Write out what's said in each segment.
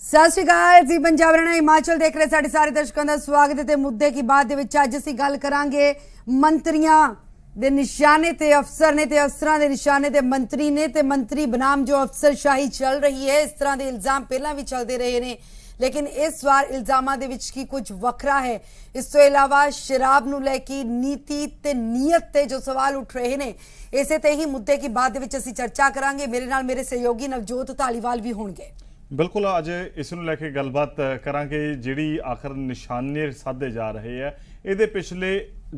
सत श्री अकाल जी। पंजाब हरियाणा हिमाचल देख रहे साढ़े सारे दर्शकों का स्वागत है। ते मुद्दे की बात दे विच अज असीं गल करांगे मंत्रियां दे निशाने ते अफसर ने ते अफसरां दे निशाने ते मंत्री ने ते मंत्री बनाम जो अफसरशाही चल रही है। इस तरह के इल्जाम पहला भी चलते रहे ने, लेकिन इस बार इल्जामां दे विच की कुछ वखरा है। इस तो इलावा शराब नूं लैके नीति ते नीयत ते जो सवाल उठ रहे ने, इसे ते ही मुद्दे की बात दे विच असीं चर्चा करांगे। मेरे नाल मेरे सहयोगी नवजोत धालीवाल भी होणगे। बिल्कुल अज इस नूं लैके गलबात करांगे। जिहड़ी आखिर निशाने साधे जा रहे है, इहदे पिछले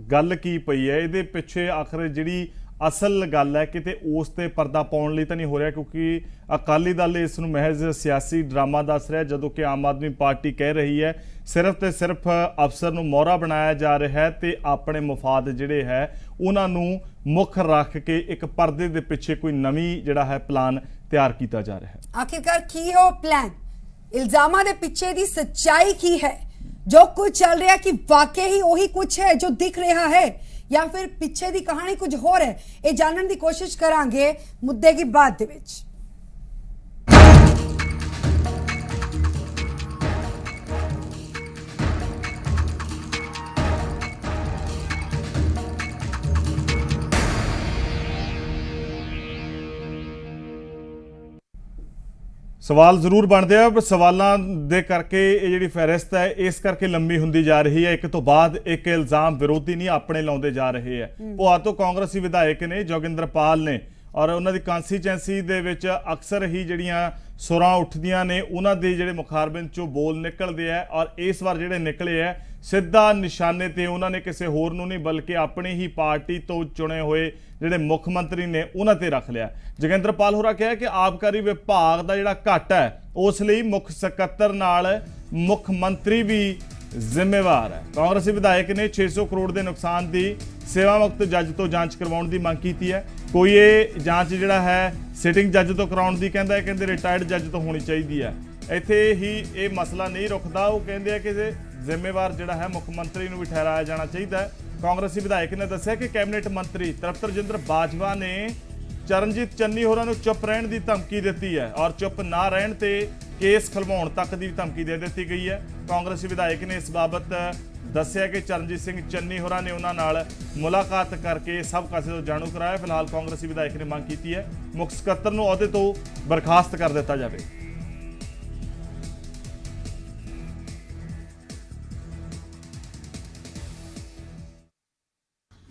गल की पई है, इहदे पिछे आखिर जिहड़ी असल गल है किते उस ते पर्दा पाउण लई तां नहीं हो रहा, क्योंकि अकाली दल इस नूं महज सियासी ड्रामा दस रहा है, जदों कि आम आदमी पार्टी कह रही है सिर्फ ते सिर्फ अफसर नूं मोहरा बनाया जा रहा है ते अपने मफाद जिहड़े है उन्हां नूं मुख रख के एक पर्दे दे पिछे कोई नवीं जिहड़ा है प्लान तैयार किया जा रहा है। आखिरकार की है वो प्लान? इल्जामां दे पिछे दी सच्चाई की है? जो कुछ चल रहा है कि वाकई ही वही कुछ है जो दिख रहा है, या फिर पीछे दी कहानी कुछ होर है? ये जानने की कोशिश करांगे मुद्दे की बात दे विच। सवाल जरूर बनते हैं, पर सवालों के करके ये जी फहरिस्त है इस करके लंबी होंदी जा रही है। एक तो बाद एक इल्जाम विरोधी नहीं अपने लाते जा रहे हैं। वो तो कांग्रेसी विधायक ने जोगिंदर पाल ने, और उन्होंने कॉन्स्टीचुएंसी दे विच अक्सर ही जड़ियां सुरां उठदियां ने, उन्होंने दे जिहड़े मुखारबिन चों बोल निकलते हैं, और इस बार जिहड़े निकले है सीधा निशाने ते उन्होंने किसी होर नूं नहीं बल्कि अपनी ही पार्टी तो चुने हुए जिहड़े मुख मंत्री ने उन्हां ते रख लिया। जोगिंदर पाल होरा कहा कि आबकारी विभाग का जिहड़ा घट है उस लई मुख सकत्तर नाल मुख मंत्री भी जिम्मेवार है। कांग्रेसी विधायक ने 600 करोड़ के नुकसान की सेवा मुक्त जज तो जांच करवाउण दी मंग कीती है। कोई ये जांच जिहड़ा है सिटिंग जज तो कराउण दी कहंदा है, कहंदे रिटायर्ड जज तो होनी चाहिए है। इत्थे ही ये मसला नहीं रुकदा, वो कहंदे कि जिम्मेवार जिहड़ा है मुख मंत्री नूं भी ठहराया जाना चाहिए है। कांग्रेसी विधायक ने दस्सिया कि कैबिनेट मंत्री तृप्त रजिंदर बाजवा ने चरणजीत चन्नी होरां नूं चुप रहण दी धमकी दी है, और चुप ना रहण ते केस खलवाउण तक की धमकी दे दी गई है। कांग्रेसी विधायक ने इस बाबत दस्सिया कि चरणजीत सिंह चन्नी होरां ने उन्हां नाल मुलाकात करके सब कासे तो जाणू कराया। फिलहाल कांग्रेसी विधायक ने मंग की है मुख सकत्तर नूं अहुदे तो बर्खास्त कर दिता जाए।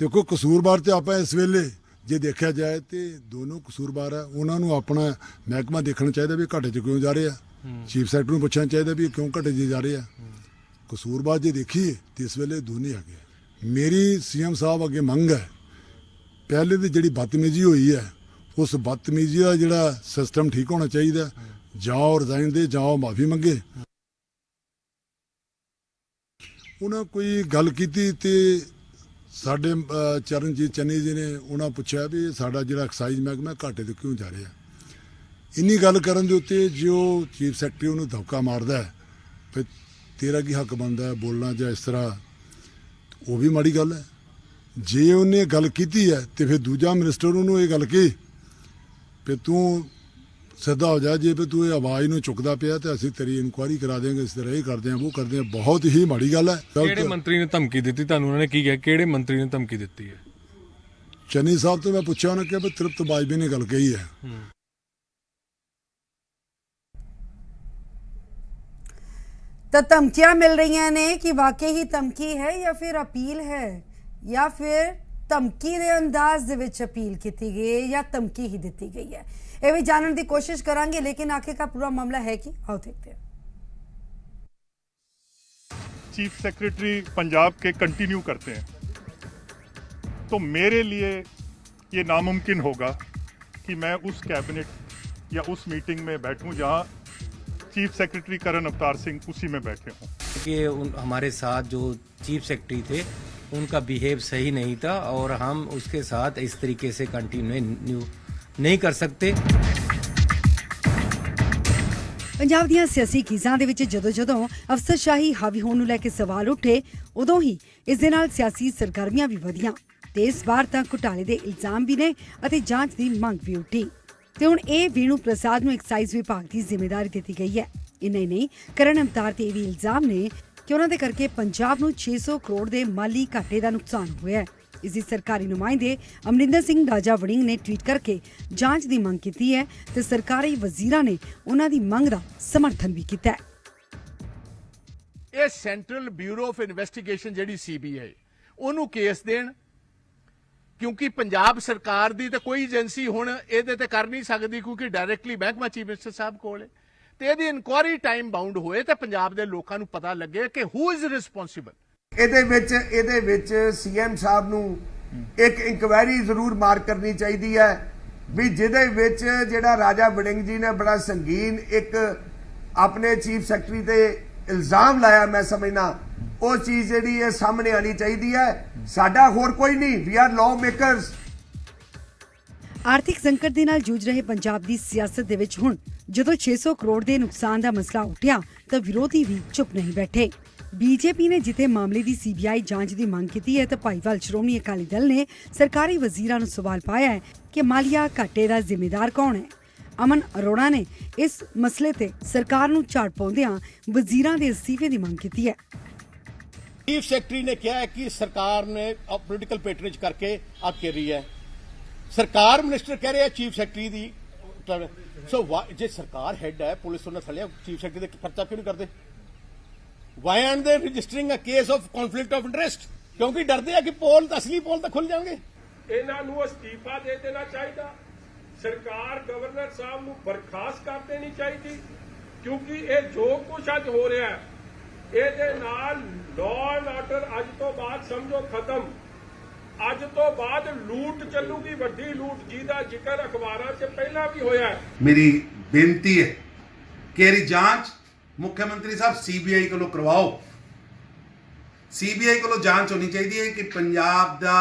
देखो कसूरबार तो आप इस वेले जे देखा जाए तो दोनों कसूरबार है। उन्होंने अपना महकमा देखना चाहिए भी घाटे च क्यों जा रहे हैं। चीफ सैकटरी को पूछना चाहिए भी क्यों घाटे च जा रहे हैं। कसूरबार जे देखिए तो इस वेले दोनों है। मेरी सीएम साहब अगे मंग है, पहले तो जी बदतमीजी हुई है उस बदतमीजी का जोड़ा सिस्टम ठीक होना चाहिए। जाओ रिजाइन दे, जाओ माफ़ी मंगे। उन्हें कोई गल की साडे चरणजीत चन्नी जी ने उन्हें पूछा भी साडा जिहड़ा एक्साइज महकमा घाटे तो क्यों जा रहा है। इन्नी गल करन दे उत्ते जो चीफ सैकटरी उन्हें धक्का मारदा है फिर तेरा की हक बनता है बोलना या इस तरह, वो भी माड़ी गल है। जे उन्हें गल की है तो फिर दूजा मिनिस्टर उन्होंने ये गल कही फिर तू सीधा हो जा, जे फिर तू ये आवाज़ में चुकता पिया तो असीं तेरी इंक्वायरी करा देंगे, इस तरह ही करते हैं वो करते हैं। बहुत ही माड़ी गल है। किहड़े मंत्री ने धमकी दी? तुहानूं उन्होंने की कहा? किहड़े मंत्री ने धमकी दी है? चन्नी साहब तो मैं पूछा उन्होंने कहा भी तृप्त बाजवा ने गल कही है। तो धमकियां मिल रही ने कि वाकई ही धमकी है या फिर अपील है, या फिर धमकी के अंदाज दे विच अपील की गई है या धमकी ही दी गई है? ये भी जानने की कोशिश करांगे, लेकिन आखिरकार पूरा मामला है कि आओ देखते हैं। चीफ सेक्रेटरी पंजाब के कंटिन्यू करते हैं तो मेरे लिए ये नामुमकिन होगा कि मैं उस कैबिनेट या उस मीटिंग में बैठूं जहां चीफ सेक्रेटरी करण अवतार सिंह उसी में बैठे हों। कि हमारे साथ जो चीफ सेक्रेटरी थे उनका बिहेव सही नहीं था, और हम उसके साथ इस तरीके से कंटिन्यू नहीं कर सकते। पंजाब दीआं सियासी खीज़ां दे विच जदों अफसरशाही हावी होण नूं लैके सवाल उठे, उदों ही इस दे नाल सियासी सरगर्मियां भी वधियां ते इस बार तां घोटाले दे इल्जाम भी ने अते जांच दी मंग भी उठी। ते हुण ਇਹ ਵੀਣੂ ਪ੍ਰਸਾਦ ਨੂੰ ਐਕਸਾਈਜ਼ विभाग की जिम्मेदारी दी गई है। ਇੰਨਾ ਹੀ ਨਹੀਂ, ਕਰਨ ਅਵਤਾਰ ਤੇ ਇਹ ਵੀ ਇਲਜ਼ਾਮ ਨੇ ਕਿ ਉਹਨਾਂ ਦੇ ਕਰਕੇ ਪੰਜਾਬ ਨੂੰ 600 ਕਰੋੜ ਦੇ ਮਾਲੀ ਘਾਟੇ ਦਾ ਨੁਕਸਾਨ ਹੋਇਆ ਹੈ। ਇਸ ਦੀ ਸਰਕਾਰੀ ਨੁਮਾਇੰਦੇ ਅਮਰਿੰਦਰ ਸਿੰਘ ਰਾਜਾ ਵੜਿੰਗ ਨੇ ਟਵੀਟ ਕਰਕੇ ਜਾਂਚ ਦੀ ਮੰਗ ਕੀਤੀ ਹੈ ਤੇ ਸਰਕਾਰੀ ਵਜ਼ੀਰਾਂ ਨੇ ਉਹਨਾਂ ਦੀ ਮੰਗ ਦਾ ਸਮਰਥਨ ਵੀ ਕੀਤਾ ਹੈ। ਇਹ ਸੈਂਟਰਲ ਬਿਊਰੋ ਆਫ ਇਨਵੈਸਟੀਗੇਸ਼ਨ ਜਿਹੜੀ ਸੀਬੀਆਈ ਉਹਨੂੰ ਕੇਸ ਦੇਣ, ਕਿਉਂਕਿ ਪੰਜਾਬ ਸਰਕਾਰ ਦੀ ਤਾਂ ਕੋਈ ਏਜੰਸੀ ਹੁਣ ਇਹਦੇ ਤੇ ਕਰ ਨਹੀਂ ਸਕਦੀ, ਕਿਉਂਕਿ ਡਾਇਰੈਕਟਲੀ ਮਹਿਕਮਾ ਚੀਫ ਮਿਨਿਸਟਰ ਸਾਹਿਬ ਕੋਲ ਹੈ, ਤੇ ਇਹਦੀ ਇਨਕੁਆਇਰੀ ਟਾਈਮ ਬਾਉਂਡ ਹੋਏ ਤੇ ਪੰਜਾਬ ਦੇ ਲੋਕਾਂ ਨੂੰ ਪਤਾ ਲੱਗੇ ਕਿ ਹੂ ਇਜ਼ ਰਿਸਪੌਂਸਿਬਲ। ਇਹਦੇ ਵਿੱਚ ਸੀਐਮ ਸਾਹਿਬ ਨੂੰ ਇੱਕ ਇਨਕੁਆਇਰੀ ਜ਼ਰੂਰ ਮਾਰਕ ਕਰਨੀ ਚਾਹੀਦੀ ਹੈ ਵੀ ਜਿਹਦੇ ਵਿੱਚ ਜਿਹੜਾ ਰਾਜਾ ਵੜਿੰਗ ਜੀ ਨੇ ਬੜਾ ਸੰਗੀਨ ਇੱਕ ਆਪਣੇ ਚੀਫ ਸੈਕਟਰੀ ਤੇ ਇਲਜ਼ਾਮ ਲਾਇਆ, ਮੈਂ ਸਮਝਣਾ ਉਹ ਚੀਜ਼ ਜਿਹੜੀ ਹੈ ਸਾਹਮਣੇ ਆਣੀ ਚਾਹੀਦੀ ਹੈ। ਸਾਡਾ ਹੋਰ ਕੋਈ ਨਹੀਂ, ਵੀ ਆਰ ਲਾਅ ਮੇਕਰਸ। ਆਰਥਿਕ ਸੰਕਟ ਦੇ ਨਾਲ ਜੂਝ ਰਹੇ ਪੰਜਾਬ ਦੀ ਸਿਆਸਤ ਦੇ ਵਿੱਚ ਹੁਣ ਜਦੋਂ 600 ਕਰੋੜ ਦੇ ਨੁਕਸਾਨ ਦਾ ਮਸਲਾ ਉੱਠਿਆ ਤਾਂ ਵਿਰੋਧੀ ਵੀ ਚੁੱਪ ਨਹੀਂ ਬੈਠੇ। ਬੀਜੇਪੀ ਨੇ ਜਿੱਥੇ ਮਾਮਲੇ ਦੀ ਸੀਬੀਆਈ ਜਾਂਚ ਦੀ ਮੰਗ ਕੀਤੀ ਹੈ ਤਾਂ ਭਾਈਵਾਲ ਸ਼੍ਰੋਮਣੀ ਅਕਾਲੀ ਦਲ ਨੇ ਸਰਕਾਰੀ ਵਜ਼ੀਰਾਂ ਨੂੰ ਸਵਾਲ ਪਾਇਆ ਹੈ ਕਿ ਮਾਲੀਆ ਘਾਟੇ ਦਾ ਜ਼ਿੰਮੇਦਾਰ ਕੌਣ ਹੈ। ਅਮਨ ਅਰੋੜਾ ਨੇ ਇਸ ਮਸਲੇ ਤੇ ਸਰਕਾਰ ਨੂੰ ਝਾੜ ਪਾਉਂਦਿਆਂ ਵਜ਼ੀਰਾਂ ਦੇ ਅਸਤੀਫੇ ਦੀ ਮੰਗ ਕੀਤੀ ਹੈ। चीफ सेक्रेटरी ने कहा है कि सरकार ने पॉलिटिकल पेटरेज करके अब कर रही है, सरकार मिनिस्टर कह रहे हैं चीफ सेक्रेटरी दी। सो जे सरकार हेड है, पुलिस उन्हें थले चीफ सेक्रेटरी का पर्चा क्यों नहीं करते? Why are they registering a case of conflict of interest? क्योंकि डरते हैं कि पोल असली पोल तो खुल जाएंगे। इन्हां नूं अस्तीफा दे देना चाहिए, सरकार गवर्नर साहब नूं बर्खास्त कर देनी चाहिए, क्योंकि ये जो कुछ अज हो रहा है ਇਹਦੇ ਨਾਲ ਲਾਅ ਐਂਡ ਆਰਡਰ ਅੱਜ ਤੋਂ ਬਾਅਦ ਸਮਝੋ ਖਤਮ। ਅੱਜ ਤੋਂ ਬਾਅਦ ਲੂਟ ਚੱਲੂਗੀ, ਵੱਡੀ ਲੂਟ, ਜਿਹਦਾ ਜ਼ਿਕਰ ਅਖਬਾਰਾਂ 'ਚ ਪਹਿਲਾਂ ਵੀ ਹੋਇਆ ਹੈ। मेरी बेनती है कि ਇਹਦੀ ਜਾਂਚ ਮੁੱਖਮੰਤਰੀ ਸਾਹਿਬ ਸੀਬੀਆਈ ਕੋਲੋਂ ਕਰਵਾਓ। ਸੀਬੀਆਈ ਕੋਲੋਂ ਜਾਂਚ ਹੋਣੀ ਚਾਹੀਦੀ ਹੈ ਕਿ ਪੰਜਾਬ ਦਾ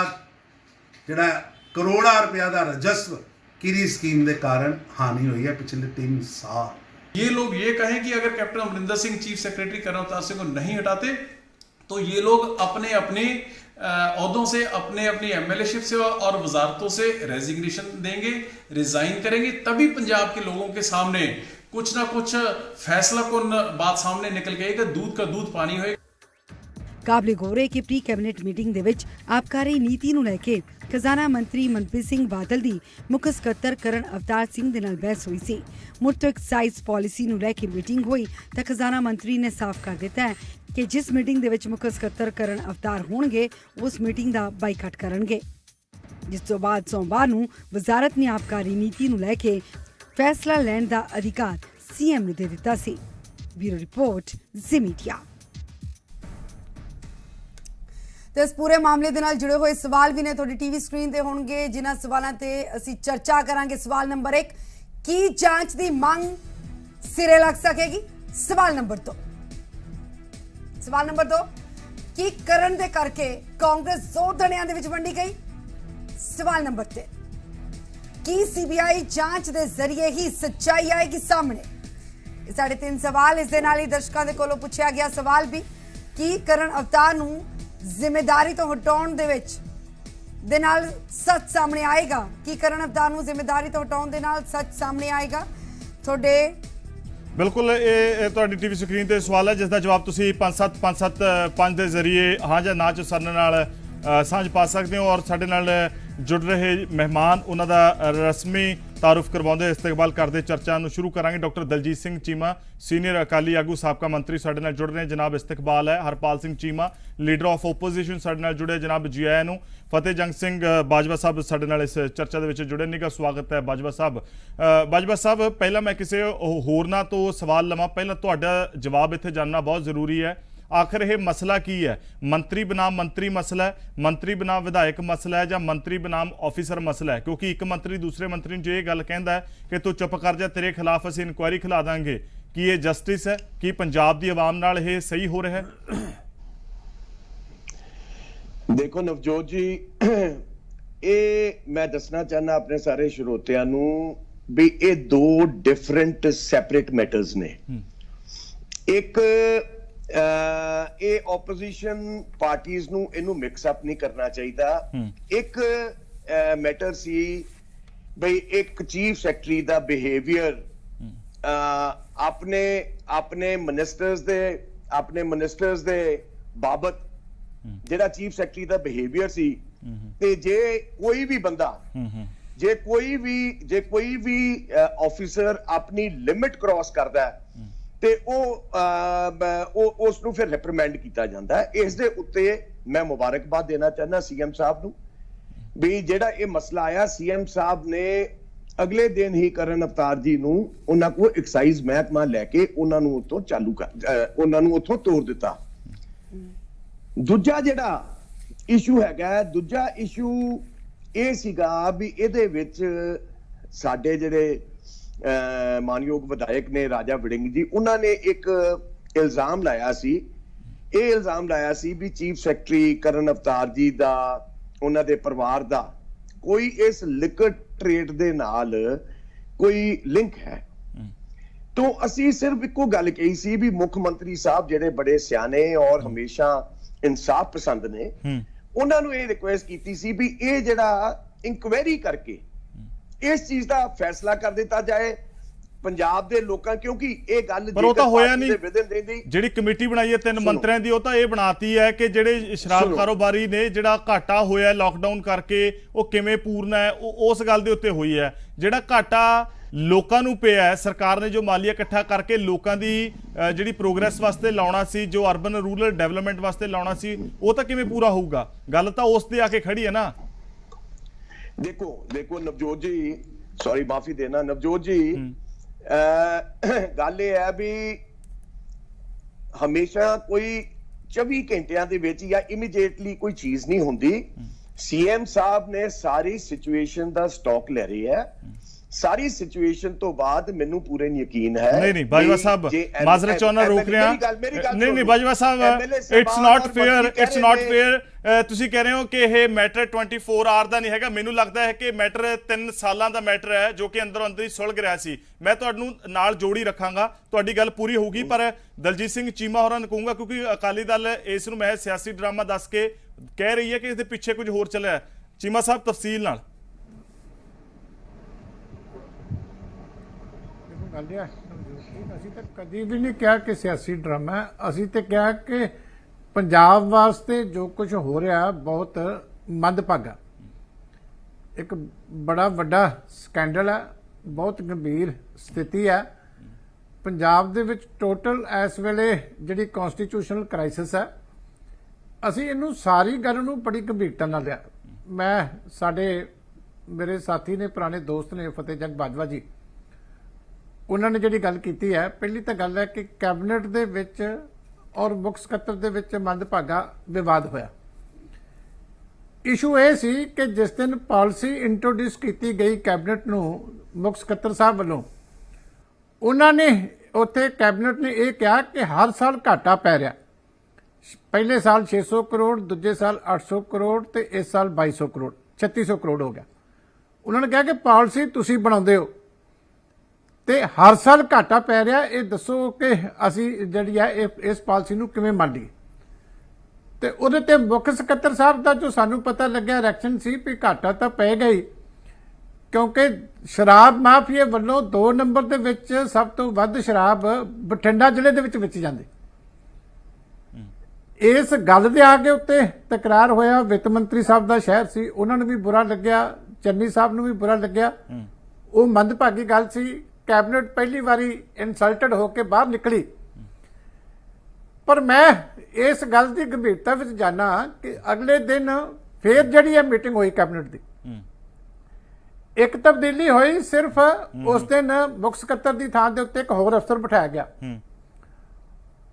ਜਿਹੜਾ ਕਰੋੜਾਂ ਰੁਪਇਆ ਦਾ ਰਜਸਵ ਕਿਹੜੀ ਸਕੀਮ ਦੇ ਕਾਰਨ ਹਾਨੀ ਹੋਈ ਹੈ ਪਿਛਲੇ 3 ਸਾਲ। ये लोग ये कहें कि अगर captain Amarinder Singh chief secretary Karan Avtar Singh को नहीं हटाते तो ये लोग अपने अपने ओहदों से, अपने अपनी एमएलए-शिप से और वजारतों से रेजिग्नेशन देंगे, रिजाइन करेंगे, तभी पंजाब के लोगों के सामने कुछ ना कुछ फैसला कुन बात सामने निकल गई कि दूध का दूध पानी होए। ਕਾਬਲੇ ਗੌਰ ਹੈ ਕਿ ਪ੍ਰੀ ਕੈਬਨਿਟ ਮੀਟਿੰਗ ਦੇ ਵਿੱਚ ਆਬਕਾਰੀ ਨੀਤੀ ਨੂੰ ਲੈ ਕੇ ਖਜ਼ਾਨਾ ਮੰਤਰੀ ਮਨਪ੍ਰੀਤ ਸਿੰਘ ਬਾਦਲ ਦੀ ਮੁੱਖ ਸਕੱਤਰ ਕਰਨ ਅਵਤਾਰ ਸਿੰਘ ਦੇ ਨਾਲ ਬਹਿਸ ਹੋਈ ਸੀ। ਮੁੜ ਤੋਂ ਐਕਸਾਈਜ਼ ਪਾਲਿਸੀ ਨੂੰ ਲੈ ਕੇ ਮੀਟਿੰਗ ਹੋਈ ਤਾਂ ਖਜ਼ਾਨਾ ਮੰਤਰੀ ਨੇ ਸਾਫ਼ ਕਰ ਦਿੱਤਾ ਹੈ ਕਿ ਜਿਸ ਮੀਟਿੰਗ ਦੇ ਵਿੱਚ ਮੁੱਖ ਸਕੱਤਰ ਕਰਨ ਅਵਤਾਰ ਹੋਣਗੇ ਉਸ ਮੀਟਿੰਗ ਦਾ ਬਾਈਕਾਟ ਕਰਨਗੇ। ਜਿਸ ਤੋਂ ਬਾਅਦ ਸੋਮਵਾਰ ਨੂੰ ਵਜ਼ਾਰਤ ਨੇ ਆਬਕਾਰੀ ਨੀਤੀ ਨੂੰ ਲੈ ਕੇ ਫੈਸਲਾ ਲੈਣ ਦਾ ਅਧਿਕਾਰ ਸੀਐਮ ਨੂੰ ਦੇ ਦਿੱਤਾ ਸੀ। ਬਿਊਰੋ ਰਿਪੋਰਟ, ਜ਼ੀ ਮੀਡੀਆ। ਤੇ ਇਸ ਪੂਰੇ ਮਾਮਲੇ ਦੇ ਨਾਲ ਜੁੜੇ ਹੋਏ ਸਵਾਲ ਵੀ ਨੇ ਤੁਹਾਡੀ ਟੀਵੀ ਸਕਰੀਨ ਤੇ ਹੋਣਗੇ, ਜਿਨ੍ਹਾਂ ਸਵਾਲਾਂ ਤੇ ਅਸੀਂ ਚਰਚਾ ਕਰਾਂਗੇ। ਸਵਾਲ ਨੰਬਰ 1, ਕੀ ਜਾਂਚ ਦੀ ਮੰਗ ਸਿਰੇ ਲੱਗ ਸਕੇਗੀ? ਸਵਾਲ ਨੰਬਰ 2, ਕੀ ਕਰਨ ਦੇ ਕਰਕੇ ਕਾਂਗਰਸ 2 ਧੜਿਆਂ ਦੇ ਵਿੱਚ ਵੰਡੀ ਗਈ? ਸਵਾਲ ਨੰਬਰ 3, ਕੀ ਸੀਬੀਆਈ ਜਾਂਚ ਦੇ ਜ਼ਰੀਏ ਹੀ ਸੱਚਾਈ ਆਏਗੀ ਸਾਹਮਣੇ? ਇਹ ਸਾਡੇ 3 ਸਵਾਲ। ਇਸ ਦੇ ਨਾਲ ਹੀ ਦਰਸ਼ਕਾਂ ਦੇ ਕੋਲੋਂ ਪੁੱਛਿਆ ਗਿਆ ਸਵਾਲ ਵੀ, ਕੀ ਕਰਨ ਅਵਤਾਰ ਨੂੰ ਜ਼ਿੰਮੇਦਾਰੀ ਤੋਂ ਹਟਾਉਣ ਦੇ ਨਾਲ ਸੱਚ ਸਾਹਮਣੇ ਆਏਗਾ? ਕੀ ਕਰਨ ਅਵਤਾਰ ਨੂੰ ਜ਼ਿੰਮੇਦਾਰੀ ਤੋਂ ਹਟਾਉਣ ਦੇ ਨਾਲ ਸੱਚ ਸਾਹਮਣੇ ਆਏਗਾ? ਤੁਹਾਡੇ ਬਿਲਕੁਲ ਇਹ ਤੁਹਾਡੀ ਟੀਵੀ ਸਕਰੀਨ ਤੇ ਸਵਾਲ ਹੈ, ਜਿਸ ਦਾ ਜਵਾਬ ਤੁਸੀਂ 5755 ਦੇ ਜ਼ਰੀਏ ਹਾਂ ਜਾਂ ਨਾ 'ਚ ਸਾਡੇ ਨਾਲ ਸਾਂਝ ਪਾ ਸਕਦੇ ਹੋ। ਔਰ ਸਾਡੇ ਨਾਲ जुड़ रहे मेहमान उन्होंने रस्मी तारुफ करवाते इस्तेकबाल करते चर्चा शुरू करांगे। डॉक्टर दलजीत सिंह चीमा सीनियर अकाली आगू साबका मंत्री साडे नाल जुड़ रहे हैं, जनाब इस्तेकबाल है। Harpal Singh Cheema leader of opposition साडे नाल जुड़े, जनाब जी आया नूं। फतेह जंग सिंह बाजवा साहब साडे नाल इस चर्चा दे विच जुड़े ने, स्वागत है बाजवा साहब। बाजवा साहब पहला मैं किसी होरना तो सवाल लवां, पहला तुहाडा जवाब इत्थे जानना बहुत जरूरी है। आखिर यह मसला की है? मंत्री बनाम मंत्री मसला है, मंत्री बनाम विधायक मसला है, या मंत्री बनाम ऑफिसर मसला है? क्योंकि एक मंत्री दूसरे मंत्री जो ये गल कहता है कि तू चुप कर जा, तेरे खिलाफ असीं इनक्वायरी खिला देंगे, कि ये जस्टिस है? कि पंजाब की आवाम नाल ये सही हो रहा है? देखो नवजोत जी, ये मैं दसना चाहना अपने सारे श्रोतियां नूं भी ये 2 डिफरेंट सैपरेट मैटर्स ने। एक ਇਹ ਆਪੋਜੀਸ਼ਨ ਪਾਰਟੀਆਂ ਨੂੰ ਇਹਨੂੰ ਮਿਕਸ ਅਪ ਨਹੀਂ ਕਰਨਾ ਚਾਹੀਦਾ। ਇੱਕ ਮੈਟਰ ਸੀ ਬਈ ਇੱਕ ਚੀਫ ਸੈਕਟਰੀ ਦਾ ਬਿਹੇਵੀਅਰ ਆਪਣੇ ਆਪਣੇ ਮਿਨਿਸਟਰਸ ਦੇ ਬਾਬਤ ਜਿਹੜਾ ਚੀਫ ਸੈਕਟਰੀ ਦਾ ਬਿਹੇਵੀਅਰ ਸੀ, ਤੇ ਜੇ ਕੋਈ ਵੀ ਬੰਦਾ ਜੇ ਕੋਈ ਵੀ ਆਫੀਸਰ ਆਪਣੀ ਲਿਮਿਟ ਕ੍ਰਾਸ ਕਰਦਾ ਹੈ ਤੇ ਉਹ ਉਸ ਨੂੰ ਫਿਰ ਰਿਪਰੀਮੈਂਡ ਕੀਤਾ ਜਾਂਦਾ ਹੈ। ਇਸ ਦੇ ਉੱਤੇ ਮੈਂ ਮੁਬਾਰਕਬਾਦ ਦੇਣਾ ਚਾਹੁੰਦਾ ਸੀਐਮ ਸਾਹਿਬ ਨੂੰ ਵੀ ਜਿਹੜਾ ਇਹ ਮਸਲਾ ਆਇਆ, ਸੀਐਮ ਸਾਹਿਬ ਨੇ ਅਗਲੇ ਦਿਨ ਹੀ ਕਰਨ ਅਵਤਾਰ ਜੀ ਨੂੰ ਉਹਨਾਂ ਕੋਲ ਐਕਸਾਈਜ਼ ਮਹਿਕਮਾ ਲੈ ਕੇ ਉਹਨਾਂ ਨੂੰ ਉੱਥੋਂ ਤੋੜ ਦਿੱਤਾ। ਦੂਜਾ ਜਿਹੜਾ ਇਸ਼ੂ ਹੈਗਾ, ਦੂਜਾ ਇਸ਼ੂ ਇਹ ਸੀਗਾ ਵੀ ਇਹਦੇ ਵਿੱਚ ਸਾਡੇ ਜਿਹੜੇ ਮਾਨਯੋਗ ਵਿਧਾਇਕ ਨੇ ਰਾਜਾ ਵੜਿੰਗ ਜੀ, ਉਹਨਾਂ ਨੇ ਇੱਕ ਇਲਜ਼ਾਮ ਲਾਇਆ ਸੀ। ਇਹ ਇਲਜ਼ਾਮ ਲਾਇਆ ਸੀ ਵੀ ਚੀਫ ਸੈਕਟਰੀ ਕਰਨ ਅਵਤਾਰ ਜੀ ਦਾ, ਉਹਨਾਂ ਦੇ ਪਰਿਵਾਰ ਦਾ ਕੋਈ ਇਸ ਲਿਕਰ ਟ੍ਰੇਡ ਦੇ ਨਾਲ ਕੋਈ ਲਿੰਕ ਹੈ। ਤੋਂ ਅਸੀਂ ਸਿਰਫ ਇੱਕੋ ਗੱਲ ਕਹੀ ਸੀ ਵੀ ਮੁੱਖ ਮੰਤਰੀ ਸਾਹਿਬ ਜਿਹੜੇ ਬੜੇ ਸਿਆਣੇ ਔਰ ਹਮੇਸ਼ਾ ਇਨਸਾਫ ਪਸੰਦ ਨੇ, ਉਹਨਾਂ ਨੂੰ ਇਹ ਰਿਕੁਐਸਟ ਕੀਤੀ ਸੀ ਵੀ ਇਹ ਜਿਹੜਾ ਇਨਕੁਆਇਰੀ ਕਰਕੇ ਇਸ ਚੀਜ਼ ਦਾ ਫੈਸਲਾ ਕਰ ਦਿੱਤਾ ਜਾਏ ਪੰਜਾਬ ਦੇ ਲੋਕਾਂ, ਕਿਉਂਕਿ ਇਹ ਗੱਲ ਪਰ ਉਹ ਤਾਂ ਹੋਇਆ ਨਹੀਂ। ਜਿਹੜੀ ਕਮੇਟੀ ਬਣਾਈ ਹੈ 3 ਮੰਤਰੀਆਂ ਦੀ, ਉਹ ਤਾਂ ਇਹ ਬਣਾਤੀ ਹੈ ਕਿ ਜਿਹੜੇ ਸ਼ਰਾਬ ਕਾਰੋਬਾਰੀ ਨੇ ਜਿਹੜਾ ਘਾਟਾ ਹੋਇਆ ਲਾਕਡਾਊਨ ਕਰਕੇ ਉਹ ਕਿਵੇਂ ਪੂਰਨਾ ਹੈ, ਉਸ ਗੱਲ ਦੇ ਉੱਤੇ ਹੋਈ ਹੈ। ਜਿਹੜਾ ਘਾਟਾ ਲੋਕਾਂ ਨੂੰ ਪਿਆ ਹੈ, ਸਰਕਾਰ ਨੇ ਜੋ ਮਾਲੀਆ ਇਕੱਠਾ ਕਰਕੇ ਲੋਕਾਂ ਦੀ ਜਿਹੜੀ ਪ੍ਰੋਗਰੈਸ ਵਾਸਤੇ ਲਾਉਣਾ ਸੀ, ਜੋ ਅਰਬਨ ਰੂਰਲ ਡਿਵੈਲਪਮੈਂਟ ਵਾਸਤੇ ਲਾਉਣਾ ਸੀ, ਉਹ ਤਾਂ ਕਿਵੇਂ ਪੂਰਾ ਹੋਊਗਾ? ਗੱਲ ਤਾਂ ਉਸ ਤੇ ਆ ਕੇ ਖੜੀ ਹੈ ਨਾ। ਦੇਖੋ ਨਵਜੋਤ ਜੀ, ਸੌਰੀ ਮਾਫੀ ਦੇਣਾ ਨਵਜੋਤ ਜੀ, ਗੱਲ ਇਹ ਹੈ ਵੀ ਹਮੇਸ਼ਾ ਕੋਈ 24 ਘੰਟਿਆਂ ਦੇ ਵਿੱਚ ਜਾਂ ਇਮੀਡੀਏਟਲੀ ਕੋਈ ਚੀਜ਼ ਨਹੀਂ ਹੁੰਦੀ। ਸੀਐਮ ਸਾਹਿਬ ਨੇ ਸਾਰੀ ਸਿਚੁਏਸ਼ਨ ਦਾ ਸਟਾਕ ਲੈ ਰਹੀ ਹੈ। ਸਾਰੀ ਸਿਚੁਏਸ਼ਨ ਤੋਂ ਬਾਅਦ ਮੈਨੂੰ ਪੂਰੇ ਯਕੀਨ ਹੈ। ਨਹੀਂ ਬਾਜਵਾ ਸਾਹਿਬ, ਮਾਜ਼ਰਤ ਚਾਹੁੰਦਾ ਰੋਕ ਰਿਹਾ। ਨਹੀਂ ਬਾਜਵਾ ਸਾਹਿਬ, ਇਟਸ ਨਾਟ ਫੇਅਰ। ਤੁਸੀਂ ਕਹਿ ਰਹੇ ਹੋ ਕਿ ਇਹ ਮੈਟਰ 24 ਆਵਰ ਦਾ ਨਹੀਂ ਹੈਗਾ। ਮੈਨੂੰ ਲੱਗਦਾ ਹੈ ਕਿ ਮੈਟਰ 3 ਸਾਲਾਂ ਦਾ ਮੈਟਰ ਹੈ ਜੋ ਕਿ ਅੰਦਰੋਂ ਅੰਦਰ ਹੀ ਸੁਲਗ ਰਿਹਾ ਸੀ। ਮੈਂ ਤੁਹਾਨੂੰ ਨਾਲ ਜੋੜੀ ਰੱਖਾਂਗਾ, ਤੁਹਾਡੀ ਗੱਲ ਪੂਰੀ ਹੋਊਗੀ। ਪਰ ਦਲਜੀਤ ਸਿੰਘ ਚੀਮਾ ਹੋਰਾਂ ਨੂੰ ਕਹੂੰਗਾ, ਕਿਉਂਕਿ ਅਕਾਲੀ ਦਲ ਇਸ ਨੂੰ ਮੈਂ ਸਿਆਸੀ ਡਰਾਮਾ ਦੱਸ ਕੇ ਕਹਿ ਰਹੀ ਹੈ ਕਿ ਇਸ ਦੇ ਪਿੱਛੇ ਕੁਝ ਹੋਰ ਚੱਲਿਆ। ਚੀਮਾ ਸਾਹਿਬ ਤਫਸੀਲ ਨਾਲ। ਅਸੀਂ ਤਾਂ ਕਦੀ ਵੀ ਨਹੀਂ ਕਿਹਾ ਕਿ ਸਿਆਸੀ ਡਰਾਮਾ ਹੈ। ਅਸੀਂ ਤਾਂ ਕਿਹਾ ਕਿ ਪੰਜਾਬ ਵਾਸਤੇ ਜੋ ਕੁਝ ਹੋ ਰਿਹਾ ਬਹੁਤ ਮੰਦਭਾਗਾ, ਇੱਕ ਬੜਾ ਵੱਡਾ ਸਕੈਂਡਲ ਹੈ, ਬਹੁਤ ਗੰਭੀਰ ਸਥਿਤੀ ਹੈ ਪੰਜਾਬ ਦੇ ਵਿੱਚ। ਟੋਟਲ ਇਸ ਵੇਲੇ ਜਿਹੜੀ ਕਨਸਟੀਟਿਊਸ਼ਨਲ ਕ੍ਰਾਈਸਿਸ ਹੈ, ਅਸੀਂ ਇਹਨੂੰ ਸਾਰੀ ਗੱਲ ਨੂੰ ਬੜੀ ਗੰਭੀਰਤਾ ਨਾਲ ਲਿਆ। ਮੇਰੇ ਸਾਥੀ ਨੇ, ਪੁਰਾਣੇ ਦੋਸਤ ਨੇ ਫਤਿਹ ਜੰਗ ਬਾਜਵਾ ਜੀ, ਉਹਨਾਂ ਨੇ ਜਿਹੜੀ ਗੱਲ ਕੀਤੀ ਹੈ, ਪਹਿਲੀ ਤਾਂ ਗੱਲ ਹੈ ਕਿ ਕੈਬਨਿਟ ਦੇ ਵਿੱਚ ਔਰ ਮੁੱਖ ਸਕੱਤਰ ਦੇ ਵਿੱਚ ਮੰਦਭਾਗਾ ਵਿਵਾਦ ਹੋਇਆ। ਇਸ਼ੂ ਇਹ ਸੀ ਕਿ ਜਿਸ ਦਿਨ ਪਾਲਿਸੀ ਇੰਟਰੋਡਿਊਸ ਕੀਤੀ ਗਈ ਕੈਬਨਿਟ ਨੂੰ ਮੁੱਖ ਸਕੱਤਰ ਸਾਹਿਬ ਵੱਲੋਂ, ਉਹਨਾਂ ਨੇ ਉੱਥੇ ਕੈਬਨਿਟ ਨੇ ਇਹ ਕਿਹਾ ਕਿ ਹਰ ਸਾਲ ਘਾਟਾ ਪੈ ਰਿਹਾ। ਪਹਿਲੇ ਸਾਲ 600 ਕਰੋੜ, ਦੂਜੇ ਸਾਲ 800 ਕਰੋੜ ਤੇ ਇਸ ਸਾਲ 2200 ਕਰੋੜ, 3600 ਕਰੋੜ ਹੋ ਗਿਆ। ਉਹਨਾਂ ਨੇ ਕਿਹਾ ਕਿ ਪਾਲਿਸੀ ਤੁਸੀਂ ਬਣਾਉਂਦੇ ਹੋ ਤੇ ਹਰ ਸਾਲ ਘਾਟਾ ਪੈ ਰਿਹਾ, ਇਹ ਦੱਸੋ ਕਿ ਅਸੀਂ ਜਿਹੜੀ ਹੈ ਇਸ ਪਾਲਿਸੀ ਨੂੰ ਕਿਵੇਂ ਮੰਨ ਲਈਏ। ਤੇ ਉਹਦੇ ਤੇ ਮੁੱਖ ਸਕੱਤਰ ਸਾਹਿਬ ਦਾ ਜੋ ਸਾਨੂੰ ਪਤਾ ਲੱਗਿਆ ਰਿਐਕਸ਼ਨ ਸੀ ਵੀ ਘਾਟਾ ਤਾਂ ਪੈ ਗਈ, ਕਿਉਂਕਿ ਸ਼ਰਾਬ ਮਾਫੀਏ ਵੱਲੋਂ 2 ਨੰਬਰ ਦੇ ਵਿੱਚ ਸਭ ਤੋਂ ਵੱਧ ਸ਼ਰਾਬ ਬਠਿੰਡਾ ਜ਼ਿਲ੍ਹੇ ਦੇ ਵਿੱਚ ਵੇਚੀ ਜਾਂਦੀ। ਇਸ ਗੱਲ ਦੇ ਆਗੇ ਉੱਤੇ ਤਕਰਾਰ ਹੋਇਆ। ਵਿੱਤ ਮੰਤਰੀ ਸਾਹਿਬ ਦਾ ਸ਼ਹਿਰ ਸੀ, ਉਹਨਾਂ ਨੂੰ ਵੀ ਬੁਰਾ ਲੱਗਿਆ, ਚੰਨੀ ਸਾਹਿਬ ਨੂੰ ਵੀ ਬੁਰਾ ਲੱਗਿਆ। ਉਹ ਮੰਦਭਾਗੀ ਗੱਲ ਸੀ। ਕੈਬਨਿਟ ਪਹਿਲੀ ਵਾਰੀ ਇਨਸਲਟਡ ਹੋ ਕੇ ਬਾਹਰ ਨਿਕਲੀ। ਪਰ ਮੈਂ ਇਸ ਗੱਲ ਦੀ ਗੰਭੀਰਤਾ ਵਿੱਚ ਜਾਣਾ ਕਿ ਅਗਲੇ ਦਿਨ ਫੇਰ ਜਿਹੜੀ ਹੈ ਮੀਟਿੰਗ ਹੋਈ ਕੈਬਨਿਟ ਦੀ, ਇੱਕ ਤਬਦੀਲੀ ਹੋਈ। ਸਿਰਫ ਉਸ ਦਿਨ ਮੁੱਖ ਸਕੱਤਰ ਦੀ ਥਾਂ ਦੇ ਉੱਤੇ ਇੱਕ ਹੋਰ ਅਫਸਰ ਬਿਠਾਇਆ ਗਿਆ।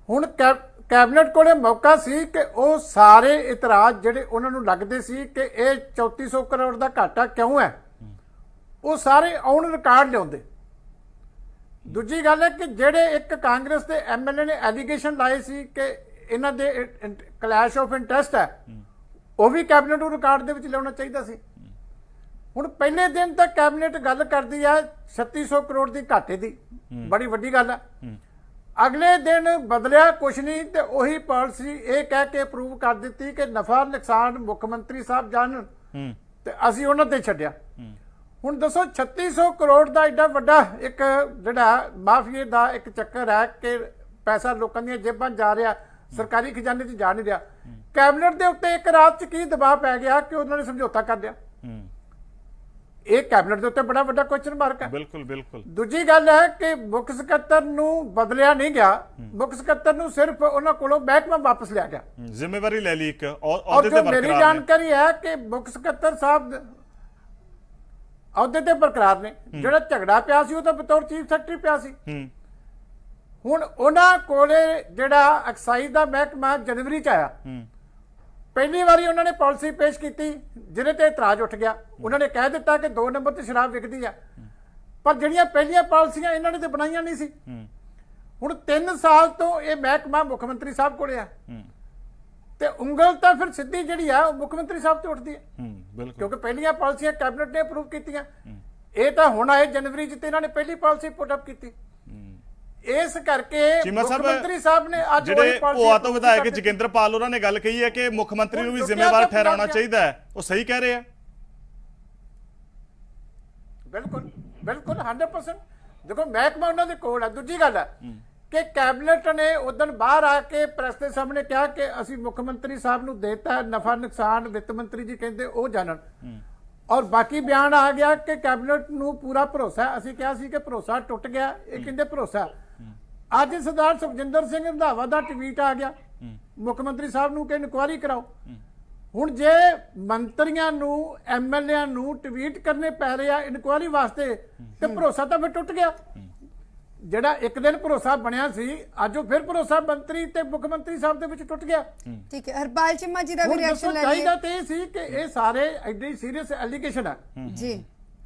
ਹੁਣ ਕੈਬਨਿਟ ਕੋਲੇ ਮੌਕਾ ਸੀ ਕਿ ਉਹ ਸਾਰੇ ਇਤਰਾਜ਼ ਜਿਹੜੇ ਉਹਨਾਂ ਨੂੰ ਲੱਗਦੇ ਸੀ ਕਿ ਇਹ 3400 ਕਰੋੜ ਦਾ ਘਾਟਾ ਕਿਉਂ ਹੈ, ਉਹ ਸਾਰੇ ਔਨ ਰਿਕਾਰਡ ਲਿਆਉਂਦੇ। ਦੂਜੀ ਗੱਲ ਹੈ ਕਿ ਜਿਹੜੇ ਇੱਕ ਕਾਂਗਰਸ ਦੇ ਐਮਐਲਏ ਨੇ ਐਲੀਗੇਸ਼ਨ ਲਾਏ ਸੀ ਕਿ ਇਹਨਾਂ ਦੇ ਕਲੈਸ਼ ਆਫ ਇੰਟਰਸਟ ਹੈ, ਉਹ ਵੀ ਕੈਬਨਿਟ ਨੂੰ ਰਿਕਾਰਡ ਦੇ ਵਿੱਚ ਲਿਆਉਣਾ ਚਾਹੀਦਾ ਸੀ। ਹੁਣ ਪਹਿਲੇ ਦਿਨ ਤਾਂ ਕੈਬਨਿਟ ਗੱਲ ਕਰਦੀ ਹੈ 3600 ਕਰੋੜ ਦੀ ਘਾਟੇ ਦੀ, ਬੜੀ ਵੱਡੀ ਗੱਲ ਹੈ। ਅਗਲੇ ਦਿਨ ਬਦਲਿਆ ਕੁਛ ਨਹੀਂ ਤੇ ਉਹੀ ਪਾਲਿਸੀ ਇਹ ਕਹਿ ਕੇ ਅਪਰੂਵ ਕਰ ਦਿੱਤੀ ਕਿ ਨਫਾ ਨੁਕਸਾਨ ਮੁੱਖ ਮੰਤਰੀ ਸਾਹਿਬ ਜਾਣਨ ਤੇ ਅਸੀਂ ਉਹਨਾਂ ਤੇ ਛੱਡਿਆ। ਹੁਣ ਦੱਸੋ 3600 ਕਰੋੜ ਦਾ ਐਡਾ ਵੱਡਾ ਇੱਕ ਜਿਹੜਾ ਮਾਫੀਏ ਦਾ ਇੱਕ ਚੱਕਰ ਹੈ ਕਿ ਪੈਸਾ ਲੋਕਾਂ ਦੀਆਂ ਜੇਬਾਂ ਜਾ ਰਿਹਾ, ਸਰਕਾਰੀ ਖਜ਼ਾਨੇ 'ਚ ਜਾ ਨਹੀਂ ਰਿਹਾ। ਕੈਬਨਿਟ ਦੇ ਉੱਤੇ ਇੱਕ ਰਾਤ 'ਚ ਕੀ ਦਬਾਅ ਪੈ ਗਿਆ ਕਿ ਉਹਨਾਂ ਨੇ ਸਮਝੌਤਾ ਕਰ ਲਿਆ? ਇਹ ਕੈਬਨਿਟ ਦੇ ਉੱਤੇ ਬੜਾ ਵੱਡਾ ਕੁਐਸਚਨ ਮਾਰਕ ਹੈ। ਬਿਲਕੁਲ ਬਿਲਕੁਲ। ਦੂਜੀ ਗੱਲ ਹੈ ਕਿ ਮੁੱਖ ਸਕੱਤਰ ਨੂੰ ਬਦਲਿਆ ਨਹੀਂ ਗਿਆ, ਮੁੱਖ ਸਕੱਤਰ ਨੂੰ ਸਿਰਫ ਉਹਨਾਂ ਕੋਲੋਂ ਮਹਿਕਮਾ ਵਾਪਸ ਲਿਆ ਗਿਆ, ਜ਼ਿੰਮੇਵਾਰੀ ਲੈ ਲਈ ਇੱਕ ਔਰ ਜੋ ਮੇਰੀ ਜਾਣਕਾਰੀ ਹੈ ਕਿ ਮੁੱਖ ਸਕੱਤਰ ਸਾਹਿਬ ਅਹੁਦੇ ਤੇ ਬਰਕਰਾਰ ਨੇ। ਜਿਹੜਾ ਝਗੜਾ ਪਿਆ ਸੀ ਉਹ ਤਾਂ ਬਤੌਰ ਚੀਫ ਸੈਕਟਰੀ ਪਿਆ ਸੀ। ਹੁਣ ਉਹਨਾਂ ਕੋਲੇ ਜਿਹੜਾ ਐਕਸਾਈਜ਼ ਦਾ ਮਹਿਕਮਾ ਜਨਵਰੀ 'ਚ ਆਇਆ, ਪਹਿਲੀ ਵਾਰੀ ਉਹਨਾਂ ਨੇ ਪਾਲਿਸੀ ਪੇਸ਼ ਕੀਤੀ ਜਿਹਦੇ ਤੇ ਇਤਰਾਜ਼ ਉੱਠ ਗਿਆ। ਉਹਨਾਂ ਨੇ ਕਹਿ ਦਿੱਤਾ ਕਿ 2 ਨੰਬਰ ਤੇ ਸ਼ਰਾਬ ਵਿਕਦੀ ਆ, ਪਰ ਜਿਹੜੀਆਂ ਪਹਿਲੀਆਂ ਪਾਲਿਸੀਆਂ ਇਹਨਾਂ ਨੇ ਤੇ ਬਣਾਈਆਂ ਨਹੀਂ ਸੀ। ਹੁਣ 3 ਸਾਲ ਤੋਂ ਇਹ ਮਹਿਕਮਾ ਮੁੱਖ ਮੰਤਰੀ ਸਾਹਿਬ ਕੋਲੇ ਆ ਤੇ ਉਂਗਲ ਤਾਂ ਫਿਰ ਸਿੱਧੀ ਜਿਹੜੀ ਆ ਉਹ ਮੁੱਖ ਮੰਤਰੀ ਸਾਹਿਬ ਤੇ ਉੱਠਦੀ ਹੈ, ਕਿਉਂਕਿ ਪਹਿਲੀਆਂ ਪਾਲਿਸੀਆਂ ਕੈਬਨਿਟ ਨੇ ਅਪਰੂਵ ਕੀਤੀਆਂ। ਇਹ ਤਾਂ ਹੁਣ ਆਏ ਜਨਵਰੀ 'ਚ ਤੇ ਇਹਨਾਂ ਨੇ ਪਹਿਲੀ ਪਾਲਿਸੀ ਪੁੱਟ ਅਪ ਕੀਤੀ। ਇਸ ਕਰਕੇ ਮੁੱਖ ਮੰਤਰੀ ਸਾਹਿਬ ਨੇ ਅੱਜ ਜਿਹੜੇ ਭੋਆ ਤੋਂ ਵਿਧਾਇਕ ਜੋਗਿੰਦਰਪਾਲ ਉਹਨਾਂ ਨੇ ਗੱਲ ਕਹੀ ਹੈ ਕਿ ਮੁੱਖ ਮੰਤਰੀ ਨੂੰ ਵੀ ਜ਼ਿੰਮੇਵਾਰ ਠਹਿਰਾਉਣਾ ਚਾਹੀਦਾ ਹੈ, ਉਹ ਸਹੀ ਕਹਿ ਰਹੇ ਆ? ਬਿਲਕੁਲ ਬਿਲਕੁਲ 100%। ਦੇਖੋ ਮਹਿਕਮਾ ਉਹਨਾਂ ਦੇ ਕੋਲ ਹੈ। ਦੂਜੀ ਗੱਲ ਹੈ ਕਿ ਕੈਬਨਿਟ ਨੇ ਉਦੋਂ ਬਾਹਰ ਆ ਕੇ ਪ੍ਰੈਸ ਦੇ ਸਾਹਮਣੇ ਕਿਹਾ ਕਿ ਅਸੀਂ ਮੁੱਖ ਮੰਤਰੀ ਸਾਹਿਬ ਨੂੰ ਦੇਤਾ ਨਫਾ ਨੁਕਸਾਨ, ਵਿੱਤ ਮੰਤਰੀ ਜੀ ਕਹਿੰਦੇ ਉਹ ਜਾਣਨ, ਔਰ ਬਾਕੀ ਬਿਆਨ ਆ ਗਿਆ ਕਿ ਕੈਬਨਿਟ ਨੂੰ ਪੂਰਾ ਭਰੋਸਾ। ਅਸੀਂ ਕਿਹਾ ਸੀ ਕਿ ਭਰੋਸਾ ਟੁੱਟ ਗਿਆ, ਇਹ ਕਹਿੰਦੇ ਭਰੋਸਾ। ਅੱਜ ਸਰਦਾਰ ਸੁਖਜਿੰਦਰ ਸਿੰਘ ਰੰਧਾਵਾ ਦਾ ਟਵੀਟ ਆ ਗਿਆ ਮੁੱਖ ਮੰਤਰੀ ਸਾਹਿਬ ਨੂੰ ਕਿ ਇਨਕੁਆਇਰੀ ਕਰਾਓ। ਹੁਣ ਜੇ ਮੰਤਰੀਆਂ ਨੂੰ ਐਮਐਲਏ ਨੂੰ ਟਵੀਟ ਕਰਨੇ ਪੈ ਰਹੇ ਆ ਇਨਕੁਆਇਰੀ ਵਾਸਤੇ ਤੇ ਭਰੋਸਾ ਤਾਂ ਫਿਰ ਟੁੱਟ ਗਿਆ। ਜਿਹੜਾ ਇੱਕ ਦਿਨ ਭਰੋਸਾ ਬਣਿਆ ਸੀ ਅੱਜ ਉਹ ਫਿਰ ਭਰੋਸਾ ਮੰਤਰੀ ਤੇ ਮੁੱਖ ਮੰਤਰੀ ਸਾਹਿਬ ਦੇ ਵਿੱਚ ਟੁੱਟ ਗਿਆ। ਠੀਕ ਹੈ, ਹਰਪਾਲ ਚੀਮਾ ਜੀ ਦਾ ਵੀ ਰਿਐਕਸ਼ਨ ਲੈ ਲਈਏ। ਚਾਹੀਦਾ ਤੇ ਸੀ ਕਿ ਇਹ ਸਾਰੇ ਐਡੀ ਸੀਰੀਅਸ ਐਲੀਗੇਸ਼ਨ ਹੈ ਜੀ,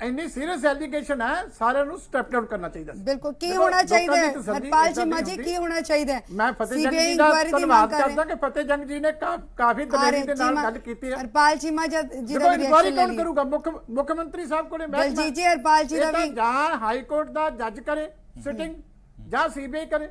ਇੰਨੀ ਸੀਰੀਅਸ ਐਲੀਗੇਸ਼ਨ ਹੈ, ਸਾਰਿਆਂ ਨੂੰ ਸਟੈਪ ਡਾਊਨ ਕਰਨਾ ਚਾਹੀਦਾ। ਬਿਲਕੁਲ, ਕੀ ਹੋਣਾ ਚਾਹੀਦਾ ਹੈ ਹਰਪਾਲ ਚੀਮਾ ਜੀ, ਕੀ ਹੋਣਾ ਚਾਹੀਦਾ ਹੈ? ਮੈਂ ਫਤਿਹ ਜੰਗ ਜੀ ਦਾ ਧੰਨਵਾਦ ਕਰਦਾ ਕਿ ਫਤਿਹ ਜੰਗ ਜੀ ਨੇ ਕਾਫੀ ਦਲੇਰੀ ਦੇ ਨਾਲ ਗੱਲ ਕੀਤੀ ਹੈ। ਹਰਪਾਲ ਚੀਮਾ ਜੀ ਦਾ ਰਿਐਕਸ਼ਨ ਕੌਣ ਕਰੂਗਾ? ਮੁੱਖ ਮੰਤਰੀ ਸਾਹਿਬ ਕੋਲੇ ਦਲਜੀਤ ਜੀ ਹਰਪਾਲ ਜੀ ਦਾ ਵੀ ਜਾਂ ਹਾਈ ਕੋਰਟ ਦਾ ਜੱਜ ਕਰੇ ਸਿਟਿੰਗ ਜਾਂ ਸੀਬੀਆਈ ਕਰੇ।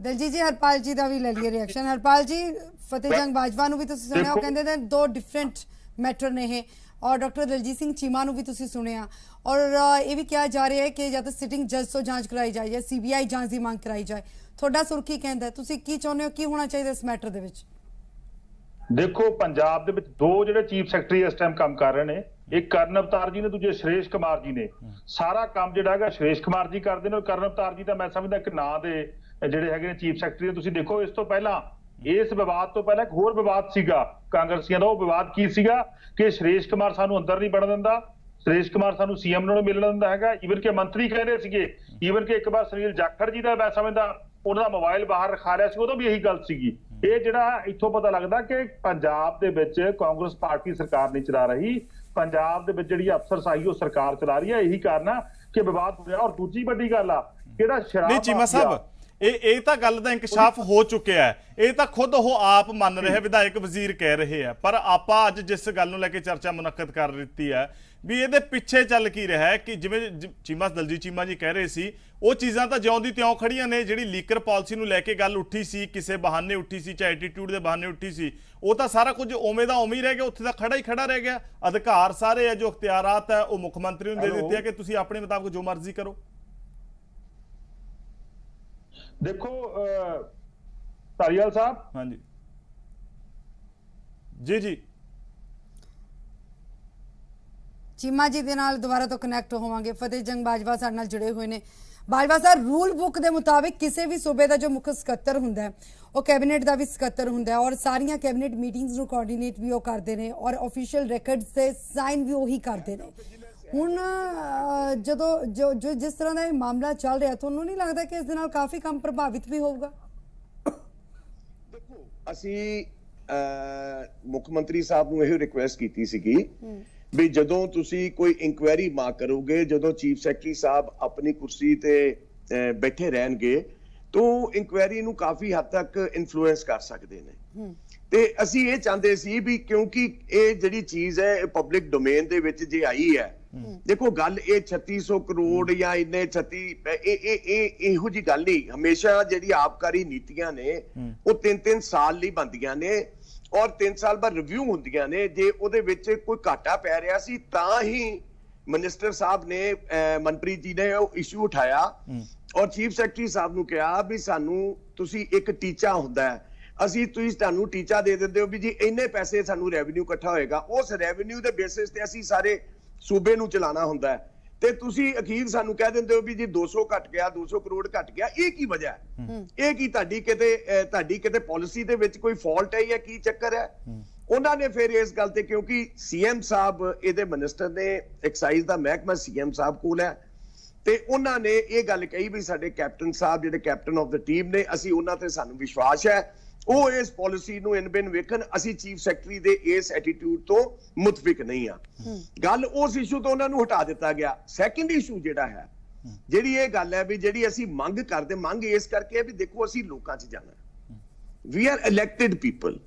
ਦਲਜੀਤ ਜੀ ਹਰਪਾਲ ਜੀ ਦਾ ਵੀ ਲੈ ਲਈਏ ਰਿਐਕਸ਼ਨ। ਹਰਪਾਲ ਜੀ ਫਤਿਹ ਜੰਗ ਬਾਜਵਾ ਨੂੰ ਵੀ ਤੁਸੀਂ ਸੁਣਿਆ, ਉਹ ਕਹਿੰਦੇ ਨੇ 2 ਡਿਫਰੈਂਟ ਮੈਟਰ ਨੇ ਇਹ, ਔਰ ਡਾਕਟਰ ਦਲਜੀਤ ਸਿੰਘ ਚੀਮਾ ਨੂੰ ਵੀ ਤੁਸੀਂ ਸੁਣਿਆ, ਔਰ ਇਹ ਵੀ ਕਿਹਾ ਜਾ ਰਿਹਾ ਹੈ ਕਿ ਜਾਂ ਤਾਂ ਸਿਟਿੰਗ ਜੱਜ ਤੋਂ ਜਾਂਚ ਕਰਾਈ ਜਾਏ ਜਾਂ ਸੀਬੀਆਈ ਜਾਂਚ ਦੀ ਮੰਗ ਕਰਾਈ ਜਾਏ। ਤੁਹਾਡਾ ਸੁਰਖੀ ਕਹਿੰਦਾ, ਤੁਸੀਂ ਕੀ ਚਾਹੁੰਦੇ ਹੋ, ਕੀ ਹੋਣਾ ਚਾਹੀਦਾ ਇਸ ਮੈਟਰ ਦੇ ਵਿੱਚ? ਦੇਖੋ ਪੰਜਾਬ ਦੇ ਵਿੱਚ 2 ਜਿਹੜੇ ਚੀਫ ਸੈਕਟਰੀ ਇਸ ਟਾਈਮ ਕੰਮ ਕਰ ਰਹੇ ਨੇ, ਇੱਕ ਕਰਨ ਅਵਤਾਰ ਜੀ ਨੇ, ਦੂਜੇ ਸੁਰੇਸ਼ ਕੁਮਾਰ ਜੀ ਨੇ। ਸਾਰਾ ਕੰਮ ਜਿਹੜਾ ਹੈਗਾ ਸੁਰੇਸ਼ ਕੁਮਾਰ ਜੀ ਕਰਦੇ ਨੇ, ਔਰ ਕਰਨ ਅਵਤਾਰ ਜੀ ਤਾਂ ਮੈਂ ਸਮਝਦਾ ਇੱਕ ਨਾਂ ਦੇ ਜਿਹੜੇ ਹੈਗੇ ਨੇ ਚੀਫ ਸੈਕਟਰੀ। ਤੁਸੀਂ ਦੇਖੋ ਇਸ ਤੋਂ ਪਹਿਲਾਂ, ਇਸ ਵਿਵਾਦ ਤੋਂ ਪਹਿਲਾਂ ਇੱਕ ਹੋਰ ਵਿਵਾਦ ਸੀਗਾ ਕਾਂਗਰਸੀਆਂ ਦਾ। ਉਹ ਵਿਵਾਦ ਕੀ ਸੀਗਾ ਕਿ ਸੁਰੇਸ਼ ਕੁਮਾਰ ਸਾਨੂੰ ਅੰਦਰ ਨਹੀਂ ਵੜਨ ਦਿੰਦਾ, ਸੁਰੇਸ਼ ਕੁਮਾਰ ਸਾਨੂੰ ਸੀਐਮ ਨਾਲ ਮਿਲਣ ਦਿੰਦਾ ਹੈਗਾ। ਈਵਨ ਕਿ ਮੰਤਰੀ ਕਹਿੰਦੇ ਸੀਗੇ, ਈਵਨ ਕਿ ਇੱਕ ਵਾਰ ਸੁਨੀਲ ਜਾਖੜ ਜੀ ਦਾ ਮੈਂ ਸਮਝਦਾ ਉਹਨਾਂ ਦਾ ਮੋਬਾਈਲ ਬਾਹਰ ਰਖਾ ਲਿਆ ਸੀ, ਉਦੋਂ ਵੀ ਇਹੀ ਗੱਲ ਸੀਗੀ। ਇਹ ਜਿਹੜਾ ਇੱਥੋਂ ਪਤਾ ਲੱਗਦਾ ਕਿ ਪੰਜਾਬ ਦੇ ਵਿੱਚ ਕਾਂਗਰਸ ਪਾਰਟੀ ਸਰਕਾਰ ਨਹੀਂ ਚਲਾ ਰਹੀ, ਪੰਜਾਬ ਦੇ ਵਿੱਚ ਜਿਹੜੀ ਅਫਸਰਸ਼ਾਹੀ ਉਹ ਸਰਕਾਰ ਚਲਾ ਰਹੀ ਹੈ। ਇਹੀ ਕਾਰਨ ਆ ਕਿ ਵਿਵਾਦ ਹੋਇਆ। ਔਰ ਦੂਜੀ ਵੱਡੀ ਗੱਲ ਆ ਜਿਹੜਾ ਸ਼ਰਾਬ ਨਹੀਂ ਚੀਮਾ ਸਾਹਿਬ, ਇਹ ਤਾਂ ਗੱਲ ਦਾ ਇੰਕਸ਼ਾਫ ਹੋ ਚੁੱਕਿਆ ਹੈ, ਇਹ ਤਾਂ ਖੁਦ ਉਹ ਆਪ ਮੰਨ ਰਹੇ, ਵਿਧਾਇਕ ਵਜ਼ੀਰ ਕਹਿ ਰਹੇ ਆ। ਪਰ ਆਪਾਂ ਅੱਜ ਜਿਸ ਗੱਲ ਨੂੰ ਲੈ ਕੇ ਚਰਚਾ ਮੁਨੱਕਦ ਕਰ ਦਿੱਤੀ ਹੈ ਵੀ ਇਹਦੇ ਪਿੱਛੇ ਚੱਲ ਕੀ ਰਿਹਾ ਹੈ ਕਿ ਜਿਵੇਂ ਦਲਜੀਤ ਚੀਮਾ ਜੀ ਕਹਿ ਰਹੇ ਸੀ, ਉਹ ਚੀਜ਼ਾਂ ਤਾਂ ਜਿਉਂ ਦੀ ਤਿਉਂ ਖੜੀਆਂ ਨੇ। ਜਿਹੜੀ ਲੀਕਰ ਪਾਲਿਸੀ ਨੂੰ ਲੈ ਕੇ ਗੱਲ ਉੱਠੀ ਸੀ, ਕਿਸੇ ਬਹਾਨੇ ਉੱਠੀ ਸੀ, ਚਾਹੇ ਐਟੀਟਿਊਡ ਦੇ ਬਹਾਨੇ ਉੱਠੀ ਸੀ, ਉਹ ਤਾਂ ਸਾਰਾ ਕੁਝ ਉਵੇਂ ਦਾ ਉਵੇਂ ਹੀ ਰਹਿ ਗਿਆ, ਉੱਥੇ ਤਾਂ ਖੜਾ ਹੀ ਖੜਾ ਰਹਿ ਗਿਆ। ਅਧਿਕਾਰ ਸਾਰੇ ਹੈ, ਜੋ ਅਖਤਿਆਰਾਤ ਹੈ ਉਹ ਮੁੱਖ ਮੰਤਰੀ ਨੂੰ ਦੇ ਦਿੱਤੇ ਆ ਕਿ ਤੁਸੀਂ ਆਪਣੇ ਮੁਤਾਬਕ ਜੋ ਮਰਜ਼ੀ ਕਰੋ। ਦੇਖੋ ਧਾਰੀਵਾਲ ਸਾਹਿਬ। ਹਾਂਜੀ ਜੀ ਜੀ ਚੀਮਾ ਜੀ ਦੇ ਨਾਲ ਦੁਬਾਰਾ ਤੋਂ ਕਨੈਕਟ ਹੋਵਾਂਗੇ। ਫਤਿਹ ਜੰਗ ਬਾਜਵਾ ਸਾਡੇ ਨਾਲ ਜੁੜੇ ਹੋਏ ਨੇ। ਬਾਜਵਾ ਸਾਹਿਬ, ਰੂਲ ਬੁੱਕ ਦੇ ਮੁਤਾਬਿਕ ਕਿਸੇ ਵੀ ਸੂਬੇ ਦਾ ਜੋ ਮੁੱਖ ਸਕੱਤਰ ਹੁੰਦਾ ਹੈ ਉਹ ਕੈਬਨਿਟ ਦਾ ਵੀ ਸਕੱਤਰ ਹੁੰਦਾ ਹੈ, ਔਰ ਸਾਰੀਆਂ ਕੈਬਨਿਟ ਮੀਟਿੰਗਸ ਨੂੰ ਕੋਆਰਡੀਨੇਟ ਵੀ ਉਹ ਕਰਦੇ ਨੇ, ਔਰ ਆਫੀਸ਼ੀਅਲ ਰਿਕਾਰਡਸ ਤੇ ਸਾਈਨ ਵੀ ਉਹੀ ਕਰਦੇ ਨੇ। ਹੁਣ ਜਦੋਂ ਜੋ ਜਿਸ ਤਰ੍ਹਾਂ ਦਾ ਇਹ ਮਾਮਲਾ ਚੱਲ ਰਿਹਾ, ਤੁਹਾਨੂੰ ਨਹੀਂ ਲੱਗਦਾ ਕਿ ਇਸ ਦੇ ਨਾਲ ਕਾਫੀ ਕੰਮ ਪ੍ਰਭਾਵਿਤ ਵੀ ਹੋਊਗਾ? ਦੇਖੋ, ਅਸੀਂ ਮੁੱਖ ਮੰਤਰੀ ਸਾਹਿਬ ਨੂੰ ਇਹ ਰਿਕੁਐਸਟ ਕੀਤੀ ਸੀਗੀ ਵੀ ਜਦੋਂ ਤੁਸੀਂ ਕੋਈ ਇਨਕੁਆਇਰੀ ਮਾਂ ਕਰੋਗੇ, ਜਦੋਂ ਚੀਫ ਸੈਕਟਰੀ ਸਾਹਿਬ ਆਪਣੀ ਕੁਰਸੀ ਤੇ ਬੈਠੇ ਰਹਿਣਗੇ ਤਾਂ ਇਨਕੁਆਇਰੀ ਨੂੰ ਕਾਫੀ ਹੱਦ ਤੱਕ ਇਨਫਲੂਐਂਸ ਕਰ ਸਕਦੇ ਨੇ। ਤੇ ਅਸੀਂ ਇਹ ਚਾਹੁੰਦੇ ਸੀ ਵੀ ਕਿਉਂਕਿ ਇਹ ਜਿਹੜੀ ਚੀਜ਼ ਹੈ ਇਹ ਪਬਲਿਕ ਡੋਮੇਨ ਦੇ ਵਿੱਚ ਜੇ ਆਈ ਹੈ, ਦੇਖੋ ਗੱਲ ਇਹ 3600 ਕਰੋੜ ਜਾਂ ਇੰਨੇ 36 ਇਹੋ ਜੀ ਗੱਲ ਨਹੀਂ। ਹਮੇਸ਼ਾ ਜਿਹੜੀ ਆਬਕਾਰੀ ਨੀਤੀਆਂ ਨੇ ਉਹ 3-3 ਸਾਲ ਲਈ ਬਣਦੀਆਂ ਨੇ ਔਰ 3 ਸਾਲ ਬਾਅਦ ਰਿਵਿਊ ਹੁੰਦੀਆਂ ਨੇ। ਜੇ ਉਹਦੇ ਵਿੱਚ ਕੋਈ ਘਾਟਾ ਪੈ ਰਿਹਾ ਸੀ ਤਾਂ ਹੀ मिनिस्टर साहब ने मनप्रीत जी ने इशू उठाया और चीफ सैकटरी साहब ਨੂੰ ਕਿਹਾ ਵੀ ਸਾਨੂੰ ਤੁਸੀਂ ਇੱਕ ਟੀਚਾ ਹੁੰਦਾ ਹੈ, ਅਸੀਂ ਤੁਸੀਂ ਤੁਹਾਨੂੰ ਟੀਚਾ ਦੇ ਦਿੰਦੇ ਹੋ ਵੀ ਜੀ ਇੰਨੇ ਪੈਸੇ ਸਾਨੂੰ ਰੈਵਨਿਊ ਇਕੱਠਾ ਹੋਏਗਾ, ਉਸ ਰੈਵਨਿਊ ਦੇ ਬੇਸਿਸ ਤੇ ਅਸੀਂ ਸਾਰੇ ਸੂਬੇ ਨੂੰ ਚਲਾਉਣਾ ਹੁੰਦਾ ਹੈ, ਤੇ ਤੁਸੀਂ ਅਖੀਰ ਸਾਨੂੰ ਕਹਿ ਦਿੰਦੇ ਹੋ ਵੀ ਜੀ 200 ਘਟ ਗਿਆ, 200 ਕਰੋੜ ਘਟ ਗਿਆ। ਇਹ ਕੀ ਵਜ੍ਹਾ ਹੈ? ਇਹ ਕੀ ਤੁਹਾਡੀ ਕਿਤੇ ਪਾਲਿਸੀ ਦੇ ਵਿੱਚ ਕੋਈ ਫਾਲਟ ਹੈ ਜਾਂ ਕੀ ਚੱਕਰ ਹੈ? ਉਹਨਾਂ ਨੇ ਫਿਰ ਇਸ ਗੱਲ ਤੇ, ਕਿਉਂਕਿ ਸੀਐਮ ਸਾਹਿਬ ਇਹਦੇ ਮਿਨਿਸਟਰ ਨੇ, ਐਕਸਾਈਜ਼ ਦਾ ਮਹਿਕਮਾ ਸੀਐਮ ਸਾਹਿਬ ਕੋਲ ਹੈ, ਤੇ ਉਹਨਾਂ ਨੇ ਇਹ ਗੱਲ ਕਹੀ ਵੀ ਸਾਡੇ ਕੈਪਟਨ ਸਾਹਿਬ ਜਿਹੜੇ ਕੈਪਟਨ ਆਫ ਦ ਟੀਮ ਨੇ, ਅਸੀਂ ਉਹਨਾਂ ਤੇ ਸਾਨੂੰ ਵਿਸ਼ਵਾਸ ਹੈ, ਉਹ ਇਸ ਪਾਲਿਸੀ ਨੂੰ ਇਨਬਿਨ ਵੇਖਣ, ਅਸੀਂ ਚੀਫ ਸੈਕਟਰੀ ਦੇ ਇਸ ਐਟੀਟਿਊਡ ਤੋਂ ਮੁਤਫਿਕ ਨਹੀਂ ਆ। ਗੱਲ ਉਸ ਇਸ਼ੂ ਤੋਂ ਉਹਨਾਂ ਨੂੰ ਹਟਾ ਦਿੱਤਾ ਗਿਆ। ਸੈਕੰਡ ਇਸ਼ੂ ਜਿਹੜਾ ਹੈ, ਜਿਹੜੀ ਇਹ ਗੱਲ ਹੈ ਵੀ ਜਿਹੜੀ ਅਸੀਂ ਮੰਗ ਕਰਦੇ, ਮੰਗ ਇਸ ਕਰਕੇ ਵੀ ਦੇਖੋ ਅਸੀਂ ਲੋਕਾਂ 'ਚ ਜਾਣਾ, ਵੀ ਆਰ ਇਲੈਕਟਿਡ ਪੀਪਲ,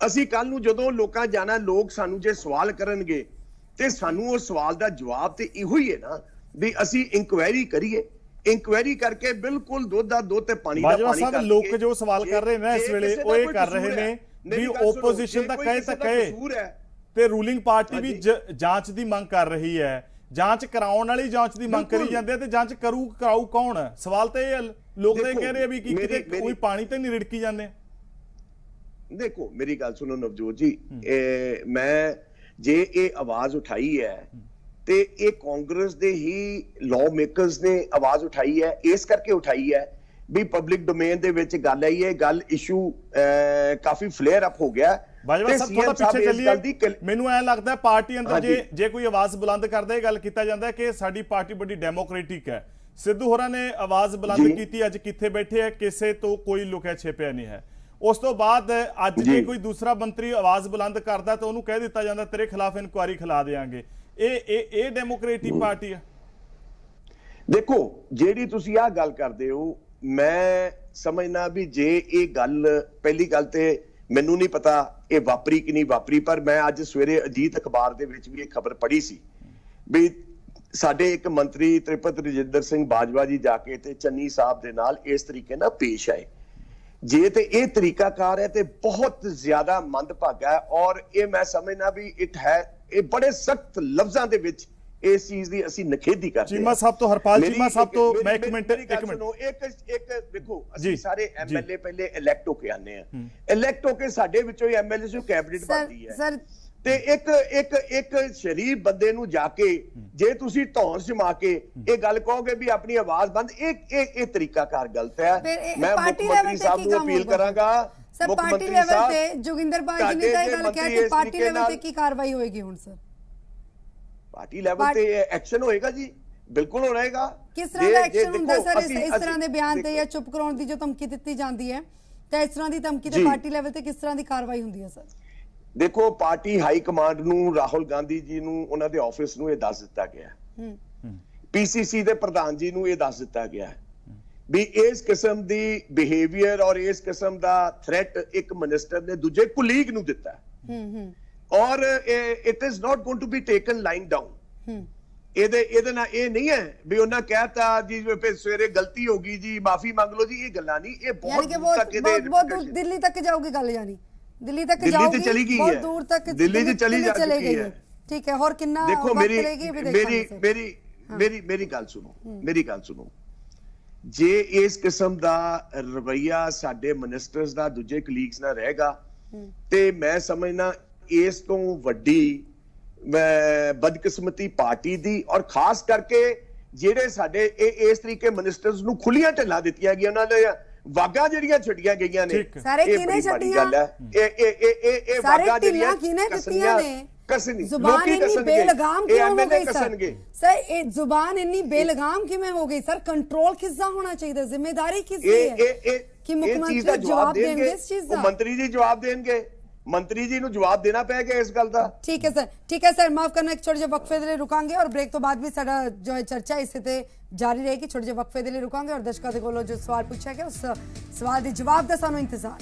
ਅਸੀਂ ਕੱਲ ਨੂੰ ਜਦੋਂ ਲੋਕਾਂ ਜਾਣਾ, ਲੋਕ ਸਾਨੂੰ ਜੇ ਸਵਾਲ ਕਰਨਗੇ ਤੇ ਸਾਨੂੰ ਉਹ ਸਵਾਲ ਦਾ ਜਵਾਬ ਤੇ ਇਹੋ ਹੀ ਹੈ ਨਾ ਵੀ ਅਸੀਂ ਇਨਕੁਆਇਰੀ ਕਰੀਏ, ਇਨਕੁਆਇਰੀ ਕਰਕੇ ਬਿਲਕੁਲ ਦੁੱਧ ਦਾ ਦੁੱਧ ਤੇ ਪਾਣੀ ਦਾ ਪਾਣੀ ਕਰਕੇ। ਲੋਕ ਜੋ ਸਵਾਲ ਕਰ ਰਹੇ ਨੇ ਇਸ ਵੇਲੇ ਉਹ ਇਹ ਕਰ ਰਹੇ ਨੇ ਵੀ ਓਪੋਜੀਸ਼ਨ ਤਾਂ ਕਹੇ ਤਾਂ ਕਹੇ ਤੇ ਰੂਲਿੰਗ ਪਾਰਟੀ ਵੀ ਜਾਂਚ ਦੀ ਮੰਗ ਕਰ ਰਹੀ ਹੈ, ਜਾਂਚ ਕਰਾਉਣ ਵਾਲੀ ਜਾਂਚ ਦੀ ਮੰਗ ਕਰੀ ਜਾਂਦੇ ਆ, ਤੇ ਜਾਂਚ ਕਰਾਊ ਕੌਣ? ਸਵਾਲ ਤੇ ਲੋਕ ਤਾਂ ਇਹ ਕਹਿ ਰਹੇ ਆ ਵੀ ਕਿਤੇ ਕੋਈ ਪਾਣੀ ਤੇ ਨਹੀਂ ਰਿੜਕੀ ਜਾਂਦੇ। ਦੇਖੋ ਮੇਰੀ ਗੱਲ ਸੁਣੋ ਨਵਜੋਤ ਜੀ, ਮੈਂ ਜੇ ਇਹ ਆਵਾਜ਼ ਉਠਾਈ ਹੈ ਤੇ ਇਹ ਕਾਂਗਰਸ ਦੇ ਹੀ ਲਾਅ ਮੇਕਰਸ ਨੇ ਆਵਾਜ਼ ਉਠਾਈ ਹੈ, ਇਸ ਕਰਕੇ ਉਠਾਈ ਹੈ ਵੀ ਪਬਲਿਕ ਡੋਮੇਨ ਦੇ ਵਿੱਚ ਗੱਲ ਆਈ ਹੈ, ਗੱਲ ਇਸ਼ੂ ਕਾਫੀ ਫਲੇਅਰ ਅਪ ਹੋ ਗਿਆ। ਬਾਜਵਾ ਸਾਹਿਬ ਥੋੜਾ ਪਿੱਛੇ ਚੱਲੀਏ, ਮੈਨੂੰ ਐ ਲੱਗਦਾ ਪਾਰਟੀ ਅੰਦਰ ਜੇ ਕੋਈ ਆਵਾਜ਼ ਬੁਲੰਦ ਕਰਦਾ, ਇਹ ਗੱਲ ਕੀਤਾ ਜਾਂਦਾ ਕਿ ਸਾਡੀ ਪਾਰਟੀ ਬੜੀ ਡੈਮੋਕ੍ਰੈਟਿਕ ਹੈ। ਸਿੱਧੂ ਹੋਰਾਂ ਨੇ ਆਵਾਜ਼ ਬੁਲੰਦ ਕੀਤੀ, ਅੱਜ ਕਿੱਥੇ ਬੈਠੇ ਆ, ਕਿਸੇ ਤੋਂ ਕੋਈ ਲੁਕਿਆ ਛਿਪਿਆ ਨਹੀਂ ਹੈ। ਉਸ ਤੋਂ ਬਾਅਦ ਅੱਜ ਜੇ ਕੋਈ ਦੂਸਰਾ ਮੰਤਰੀ ਆਵਾਜ਼ ਬੁਲੰਦ ਕਰਦਾ ਤਾਂ ਉਹਨੂੰ ਕਹਿ ਦਿੱਤਾ ਜਾਂਦਾ ਤੇਰੇ ਖਿਲਾਫ ਇਨਕੁਆਇਰੀ ਖਿਲਾ ਦੇਾਂਗੇ। ਇਹ ਡੈਮੋਕ੍ਰੈਟਿਕ ਪਾਰਟੀ ਆ। ਦੇਖੋ ਜਿਹੜੀ ਤੁਸੀਂ ਆਹ ਗੱਲ ਕਰਦੇ ਹੋ, ਮੈਂ ਸਮਝਣਾ ਵੀ ਜੇ ਇਹ ਗੱਲ, ਪਹਿਲੀ ਗੱਲ ਤੇ ਮੈਨੂੰ ਨਹੀਂ ਪਤਾ ਇਹ ਵਾਪਰੀ ਕਿ ਨਹੀਂ ਵਾਪਰੀ, ਪਰ ਮੈਂ ਅੱਜ ਸਵੇਰੇ ਅਜੀਤ ਅਖਬਾਰ ਦੇ ਵਿੱਚ ਵੀ ਇਹ ਖਬਰ ਪੜ੍ਹੀ ਸੀ ਵੀ ਸਾਡੇ ਇੱਕ ਮੰਤਰੀ ਤ੍ਰਿਪਤ ਰਜਿੰਦਰ ਸਿੰਘ ਬਾਜਵਾ ਜੀ ਜਾ ਕੇ ਤੇ ਚੰਨੀ ਸਾਹਿਬ ਦੇ ਨਾਲ ਇਸ ਤਰੀਕੇ ਨਾਲ ਪੇਸ਼ ਆਏ। ਜੇ ਤੇ ਇਹ ਤਰੀਕਾਕਾਰ ਹੈ ਤੇ ਬਹੁਤ ਜ਼ਿਆਦਾ ਮੰਦਭਾਗਾ ਹੈ, ਔਰ ਇਹ ਮੈਂ ਸਮਝਣਾ ਵੀ ਇਹ ਬੜੇ ਸਖਤ ਲਫ਼ਜ਼ਾਂ ਦੇ ਵਿੱਚ ਇਸ ਚੀਜ਼ ਦੀ ਅਸੀਂ ਨਿਖੇਧੀ ਕਰਦੇ ਹਾਂ। ਚੀਮਾ ਸਾਹਿਬ ਤੋਂ, ਹਰਪਾਲ ਚੀਮਾ ਸਾਹਿਬ ਤੋਂ ਮੈਂ ਇੱਕ ਮਿੰਟ ਦੇਖੋ ਅਸੀਂ ਸਾਰੇ ਐਮਐਲਏ ਪਹਿਲੇ ਇਲੈਕਟ ਹੋ ਕੇ ਆਨੇ ਆ, ਇਲੈਕਟ ਹੋ ਕੇ ਸਾਡੇ ਵਿੱਚੋਂ ਹੀ ਐਮਐਲਏ ਨੂੰ ਕੈਬਨਿਟ ਬਣਦੀ ਹੈ, ਤੇ ਇੱਕ ਸ਼ਰੀਫ ਬੰਦੇ ਨੂੰ ਜਾ ਕੇ ਜੇ ਤੁਸੀਂ ਧੌਣ ਜਮਾ ਕੇ ਇਹ ਗੱਲ ਕਹੋਗੇ ਵੀ ਆਪਣੀ ਆਵਾਜ਼ ਬੰਦ, ਇਹ ਤਰੀਕਾਕਾਰ ਗਲਤ ਹੈ। ਮੈਂ ਮੁੱਖ ਮੰਤਰੀ ਸਾਹਿਬ ਨੂੰ ਅਪੀਲ ਕਰਾਂਗਾ, ਮੁੱਖ ਮੰਤਰੀ ਸਾਹਿਬ ਤੇ ਜੋਗਿੰਦਰ ਭਾਈ ਜੀ ਨੇ ਤਾਂ ਇਹ ਗੱਲ ਕਿਹਾ ਕਿ ਪਾਰਟੀ ਲੈਵਲ ਤੇ ਕੀ ਕਾਰਵਾਈ ਹੋਏਗੀ ਹੁਣ? ਸਰ ਪਾਰਟੀ ਲੈਵਲ ਤੇ ਐਕਸ਼ਨ ਹੋਏਗਾ ਜੀ, ਬਿਲਕੁਲ ਹੋਏਗਾ। ਕਿਸ ਤਰ੍ਹਾਂ ਦਾ ਐਕਸ਼ਨ ਹੁੰਦਾ ਸਰ ਇਸ ਤਰ੍ਹਾਂ ਦੇ ਬਿਆਨ ਤੇ ਜਾਂ ਚੁੱਪ ਕਰਾਉਣ ਦੀ ਜੋ ਧਮਕੀ ਦਿੱਤੀ ਜਾਂਦੀ ਹੈ, ਤਾਂ ਇਸ ਤਰ੍ਹਾਂ ਦੀ ਧਮਕੀ ਤੇ ਪਾਰਟੀ ਲੈਵਲ ਤੇ ਕਿਸ ਤਰ੍ਹਾਂ ਦੀ ਕਾਰਵਾਈ ਹੁੰਦੀ ਹੈ? ਸਰ ਦੇਖੋ ਪਾਰਟੀ ਹਾਈ ਕਮਾਂਡ ਨੂੰ, ਰਾਹੁਲ ਗਾਂਧੀ ਜੀ ਨੂੰ, ਉਹਨਾਂ ਦੇ ਆਫਿਸ ਨੂੰ ਇਹ ਦੱਸ ਦਿੱਤਾ ਗਿਆ, ਪੀਸੀਸੀ ਦੇ ਪ੍ਰਧਾਨ ਜੀ ਨੂੰ ਇਹ ਦੱਸ ਦਿੱਤਾ ਗਿਆ ਵੀ ਇਸ ਕਿਸਮ ਦੀ ਬਿਹੇਵੀਅਰ ਔਰ ਇਸ ਕਿਸਮ ਦਾ ਥ੍ਰੈਟ ਇੱਕ ਮਿਨਿਸਟਰ ਨੇ ਦੂਜੇ ਕੁਲੀਗ ਨੂੰ ਦਿੱਤਾ, ਔਰ it is not going to be taken lying down. ਇਹਦੇ ਨਾਲ ਇਹ ਨਹੀਂ ਹੈ ਵੀ ਉਹਨਾਂ ਕਹਿਤਾ ਜੀ ਫਿਰ ਸਵੇਰੇ ਗਲਤੀ ਹੋ ਗਈ ਜੀ ਮਾਫੀ ਮੰਗ ਲਓ ਜੀ, ਇਹ ਗੱਲਾਂ ਨਹੀਂ, ਇਹ ਬਹੁਤ ਦੂਰ ਦਿੱਲੀ ਤੱਕ ਜਾਊਗੀ ਗੱਲ, ਯਾਨੀ ਦਿੱਲੀ ਤੱਕ ਜਾਊਗੀ, ਬਹੁਤ ਦੂਰ ਤੱਕ ਦਿੱਲੀ ਚ ਚਲੀ ਗਈ ਹੈ। ਠੀਕ ਹੈ, ਹੋਰ ਕਿੰਨਾ ਦੇਖੋ ਮੇਰੀ ਗੱਲ ਸੁਣੋ, ਮੇਰੀ ਗੱਲ ਸੁਣੋ, ਜੇ ਇਸ ਕਿਸਮ ਦਾ ਰਵੱਈਆ ਸਾਡੇ ਮਿਨਿਸਟਰਸ ਦਾ ਦੂਜੇ ਕਲੀਗਸ ਨਾਲ ਰਹੇਗਾ ਤੇ ਮੈਂ ਸਮਝਣਾ ਇਸ ਤੋਂ ਵੱਡੀ ਬਦਕਿਸਮਤੀ ਪਾਰਟੀ ਦੀ, ਔਰ ਖਾਸ ਕਰਕੇ ਜਿਹੜੇ ਸਾਡੇ ਇਸ ਤਰੀਕੇ ਮਿਨਿਸਟਰਸ ਨੂੰ ਖੁੱਲੀਆਂ ਢਿੱਲਾਂ ਦਿੱਤੀਆਂ ਗਈਆਂ, ਉਹਨਾਂ ਦੇ ਵਾਗਾ ਜਿਹੜੀਆਂ ਛੱਡੀਆਂ ਗਈਆਂ ਨੇ, ਸਾਰੇ ਕਿਹਨੇ ਛੱਡੀਆਂ? ਇਹ ਵਾਗਾ ਜਿਹੜੀਆਂ ਕਿਹਨੇ ਦਿੱਤੀਆਂ ਨੇ? ਜ਼ੁਬਾਨ ਇੰਨੀ ਬੇਲਗਾਮ ਕਿਉਂ ਹੋ ਗਈ ਸਰ? ਇਹ ਜ਼ੁਬਾਨ ਇੰਨੀ ਬੇਲਗਾਮ ਕਿਵੇਂ ਹੋ ਗਈ ਸਰ? ਕੰਟਰੋਲ ਕਿਸ ਦਾ ਹੋਣਾ ਚਾਹੀਦਾ? ਜ਼ਿੰਮੇਵਾਰੀ ਕਿਸ ਦੀ ਹੈ ਕਿ ਮੁੱਖ ਮੰਤਰੀ ਜਵਾਬ ਦੇਣਗੇ ਇਸ ਚੀਜ਼ ਦਾ? ਮੰਤਰੀ ਜੀ ਜਵਾਬ ਦੇਣਗੇ, ਮੰਤਰੀ ਜੀ ਨੂੰ ਜਵਾਬ ਦੇਣਾ ਪਏਗਾ ਇਸ ਗੱਲ ਦਾ। ਠੀਕ ਹੈ ਸਰ, ਠੀਕ ਹੈ ਸਰ, ਮਾਫ ਕਰਨਾ, ਇੱਕ ਛੋਟੇ ਜਿਹੇ ਵਕਫੇ ਦੇ ਲਈ ਰੁਕਾਂਗੇ ਔਰ ਬ੍ਰੇਕ ਤੋਂ ਬਾਅਦ ਵੀ ਸਾਡਾ ਜੋ ਹੈ ਚਰਚਾ ਇਸੇ ਤੇ ਜਾਰੀ ਰਹੇਗੀ। ਛੋਟੇ ਜਿਹੇ ਵਕਫੇ ਦੇ ਲਈ ਰੁਕਾਂਗੇ ਔਰ ਦਰਸ਼ਕਾਂ ਦੇ ਕੋਲੋਂ ਜੋ ਸਵਾਲ ਪੁੱਛਿਆ ਗਿਆ ਉਸ ਸਵਾਲ ਦੇ ਜਵਾਬ ਦਾ ਸਾਨੂੰ ਇੰਤਜ਼ਾਰ।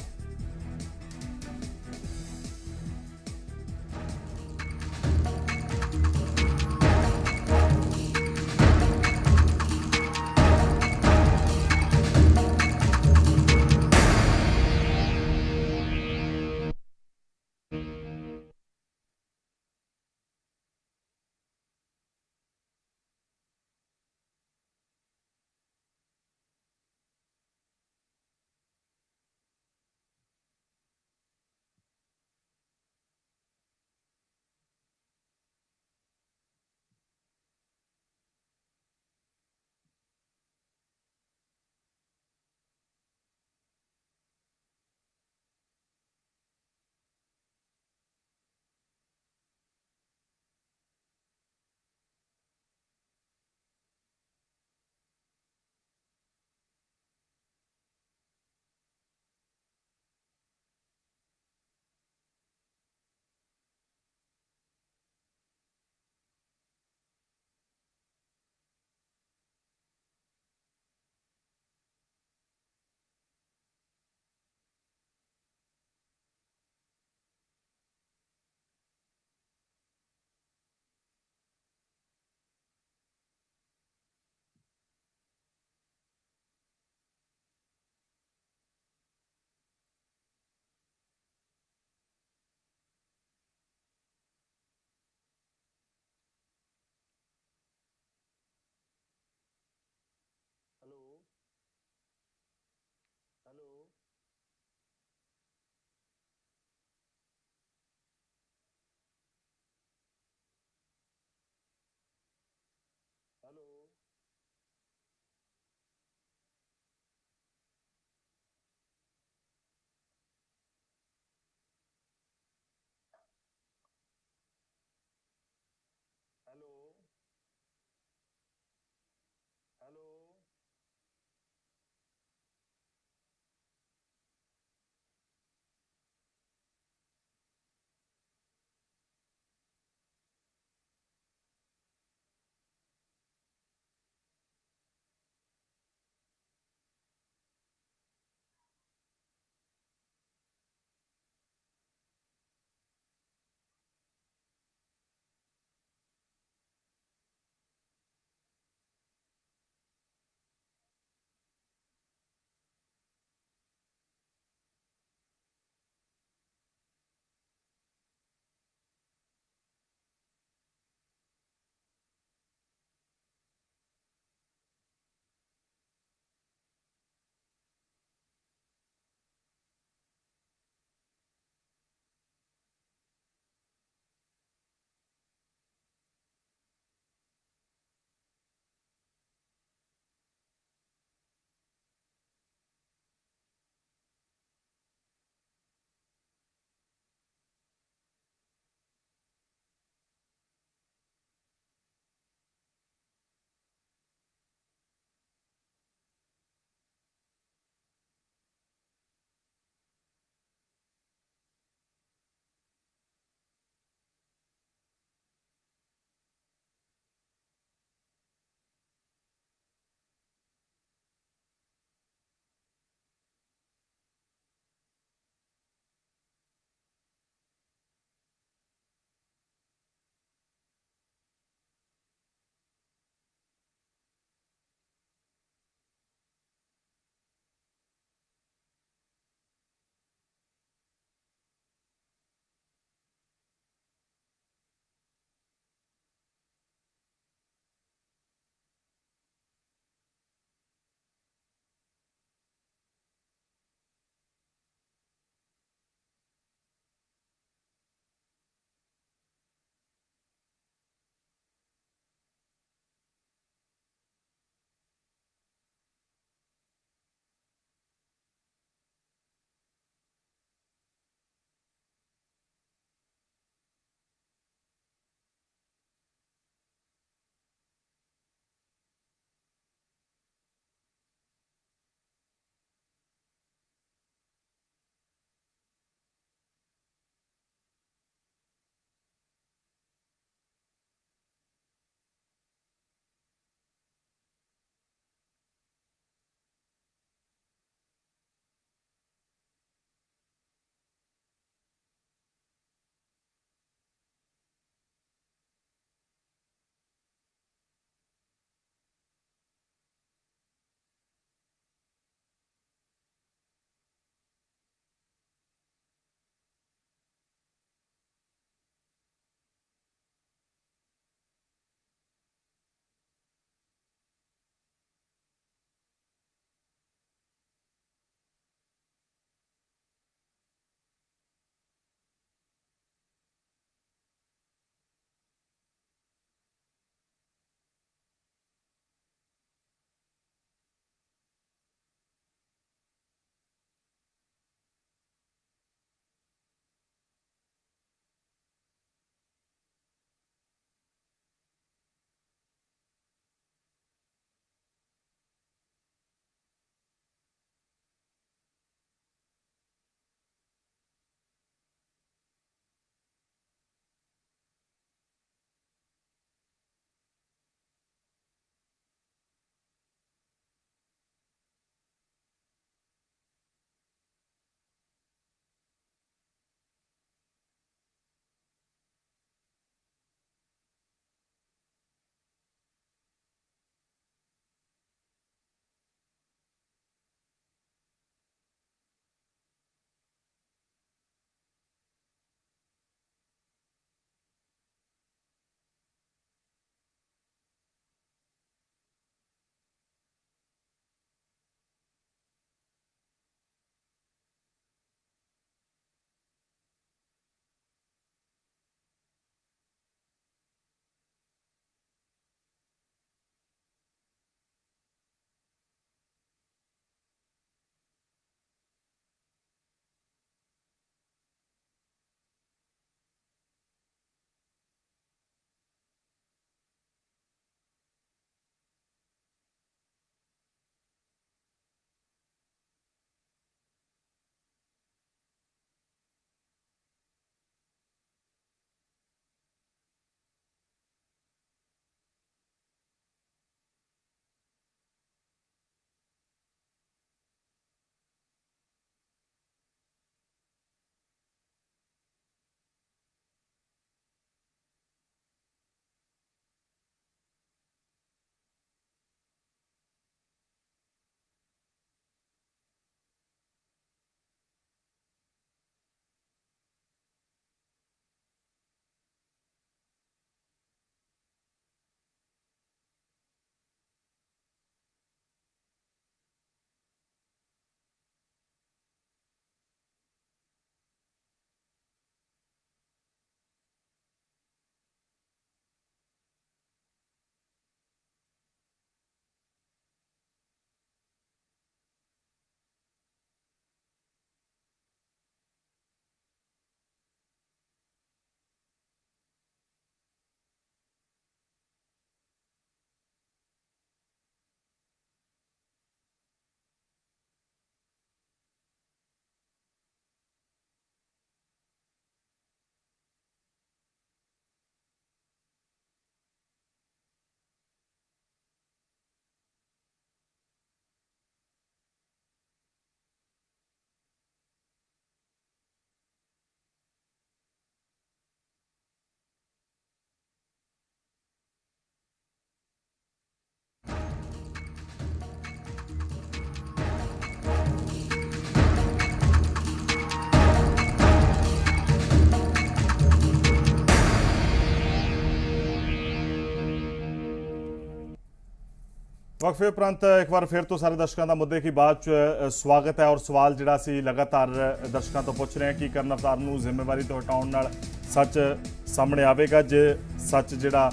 ਵਕਫੇ ਉਪਰੰਤ ਇੱਕ ਵਾਰ ਫਿਰ ਤੋਂ ਸਾਰੇ ਦਰਸ਼ਕਾਂ ਦਾ ਮੁੱਦੇ ਕੀ ਬਾਤ 'ਚ ਸਵਾਗਤ ਹੈ। ਔਰ ਸਵਾਲ ਜਿਹੜਾ ਸੀ ਲਗਾਤਾਰ ਦਰਸ਼ਕਾਂ ਤੋਂ ਪੁੱਛ ਰਹੇ ਹਾਂ ਕਿ ਕਰਨ ਅਵਤਾਰ ਨੂੰ ਜ਼ਿੰਮੇਵਾਰੀ ਤੋਂ ਹਟਾਉਣ ਨਾਲ ਸੱਚ ਸਾਹਮਣੇ ਆਵੇਗਾ। ਜੇ ਸੱਚ ਜਿਹੜਾ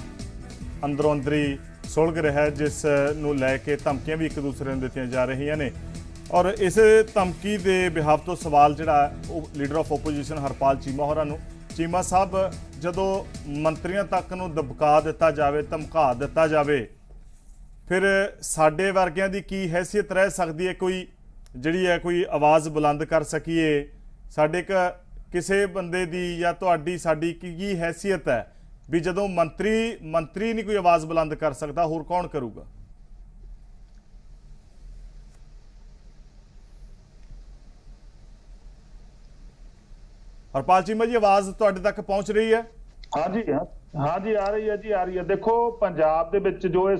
ਅੰਦਰੋਂ ਅੰਦਰੀ ਸੁਲਗ ਰਿਹਾ, ਜਿਸ ਨੂੰ ਲੈ ਕੇ ਧਮਕੀਆਂ ਵੀ ਇੱਕ ਦੂਸਰੇ ਨੂੰ ਦਿੱਤੀਆਂ ਜਾ ਰਹੀਆਂ ਨੇ, ਔਰ ਇਸੇ ਧਮਕੀ ਦੇ ਬਿਹਾਫ ਤੋਂ ਸਵਾਲ ਜਿਹੜਾ ਉਹ leader of opposition Harpal Cheema ਹੋਰਾਂ ਨੂੰ, ਚੀਮਾ ਸਾਹਿਬ ਜਦੋਂ ਮੰਤਰੀਆਂ ਤੱਕ ਨੂੰ ਦਬਕਾ ਦਿੱਤਾ ਜਾਵੇ, ਧਮਕਾ ਦਿੱਤਾ ਜਾਵੇ, ਫਿਰ ਸਾਡੇ ਵਰਗਿਆਂ ਦੀ ਕੀ ਹੈਸੀਅਤ ਰਹਿ ਸਕਦੀ ਹੈ? ਕੋਈ ਜਿਹੜੀ ਹੈ ਕੋਈ ਆਵਾਜ਼ ਬੁਲੰਦ ਕਰ ਸਕੀਏ? ਸਾਡੇ ਕਿਸੇ ਬੰਦੇ ਦੀ ਜਾਂ ਤੁਹਾਡੀ ਸਾਡੀ ਕੀ ਹੈਸੀਅਤ ਹੈ ਵੀ ਜਦੋਂ ਮੰਤਰੀ ਨਹੀਂ ਕੋਈ ਆਵਾਜ਼ ਬੁਲੰਦ ਕਰ ਸਕਦਾ, ਹੋਰ ਕੌਣ ਕਰੂਗਾ? ਹਰਪਾਲ ਚੀਮਾ ਜੀ, ਆਵਾਜ਼ ਤੁਹਾਡੇ ਤੱਕ ਪਹੁੰਚ ਰਹੀ ਹੈ? ਹਾਂਜੀ ਆ ਰਹੀ ਹੈ ਜੀ, ਆ ਰਹੀ ਹੈ। ਦੇਖੋ, ਪੰਜਾਬ ਦੇ ਵਿੱਚ ਜੋ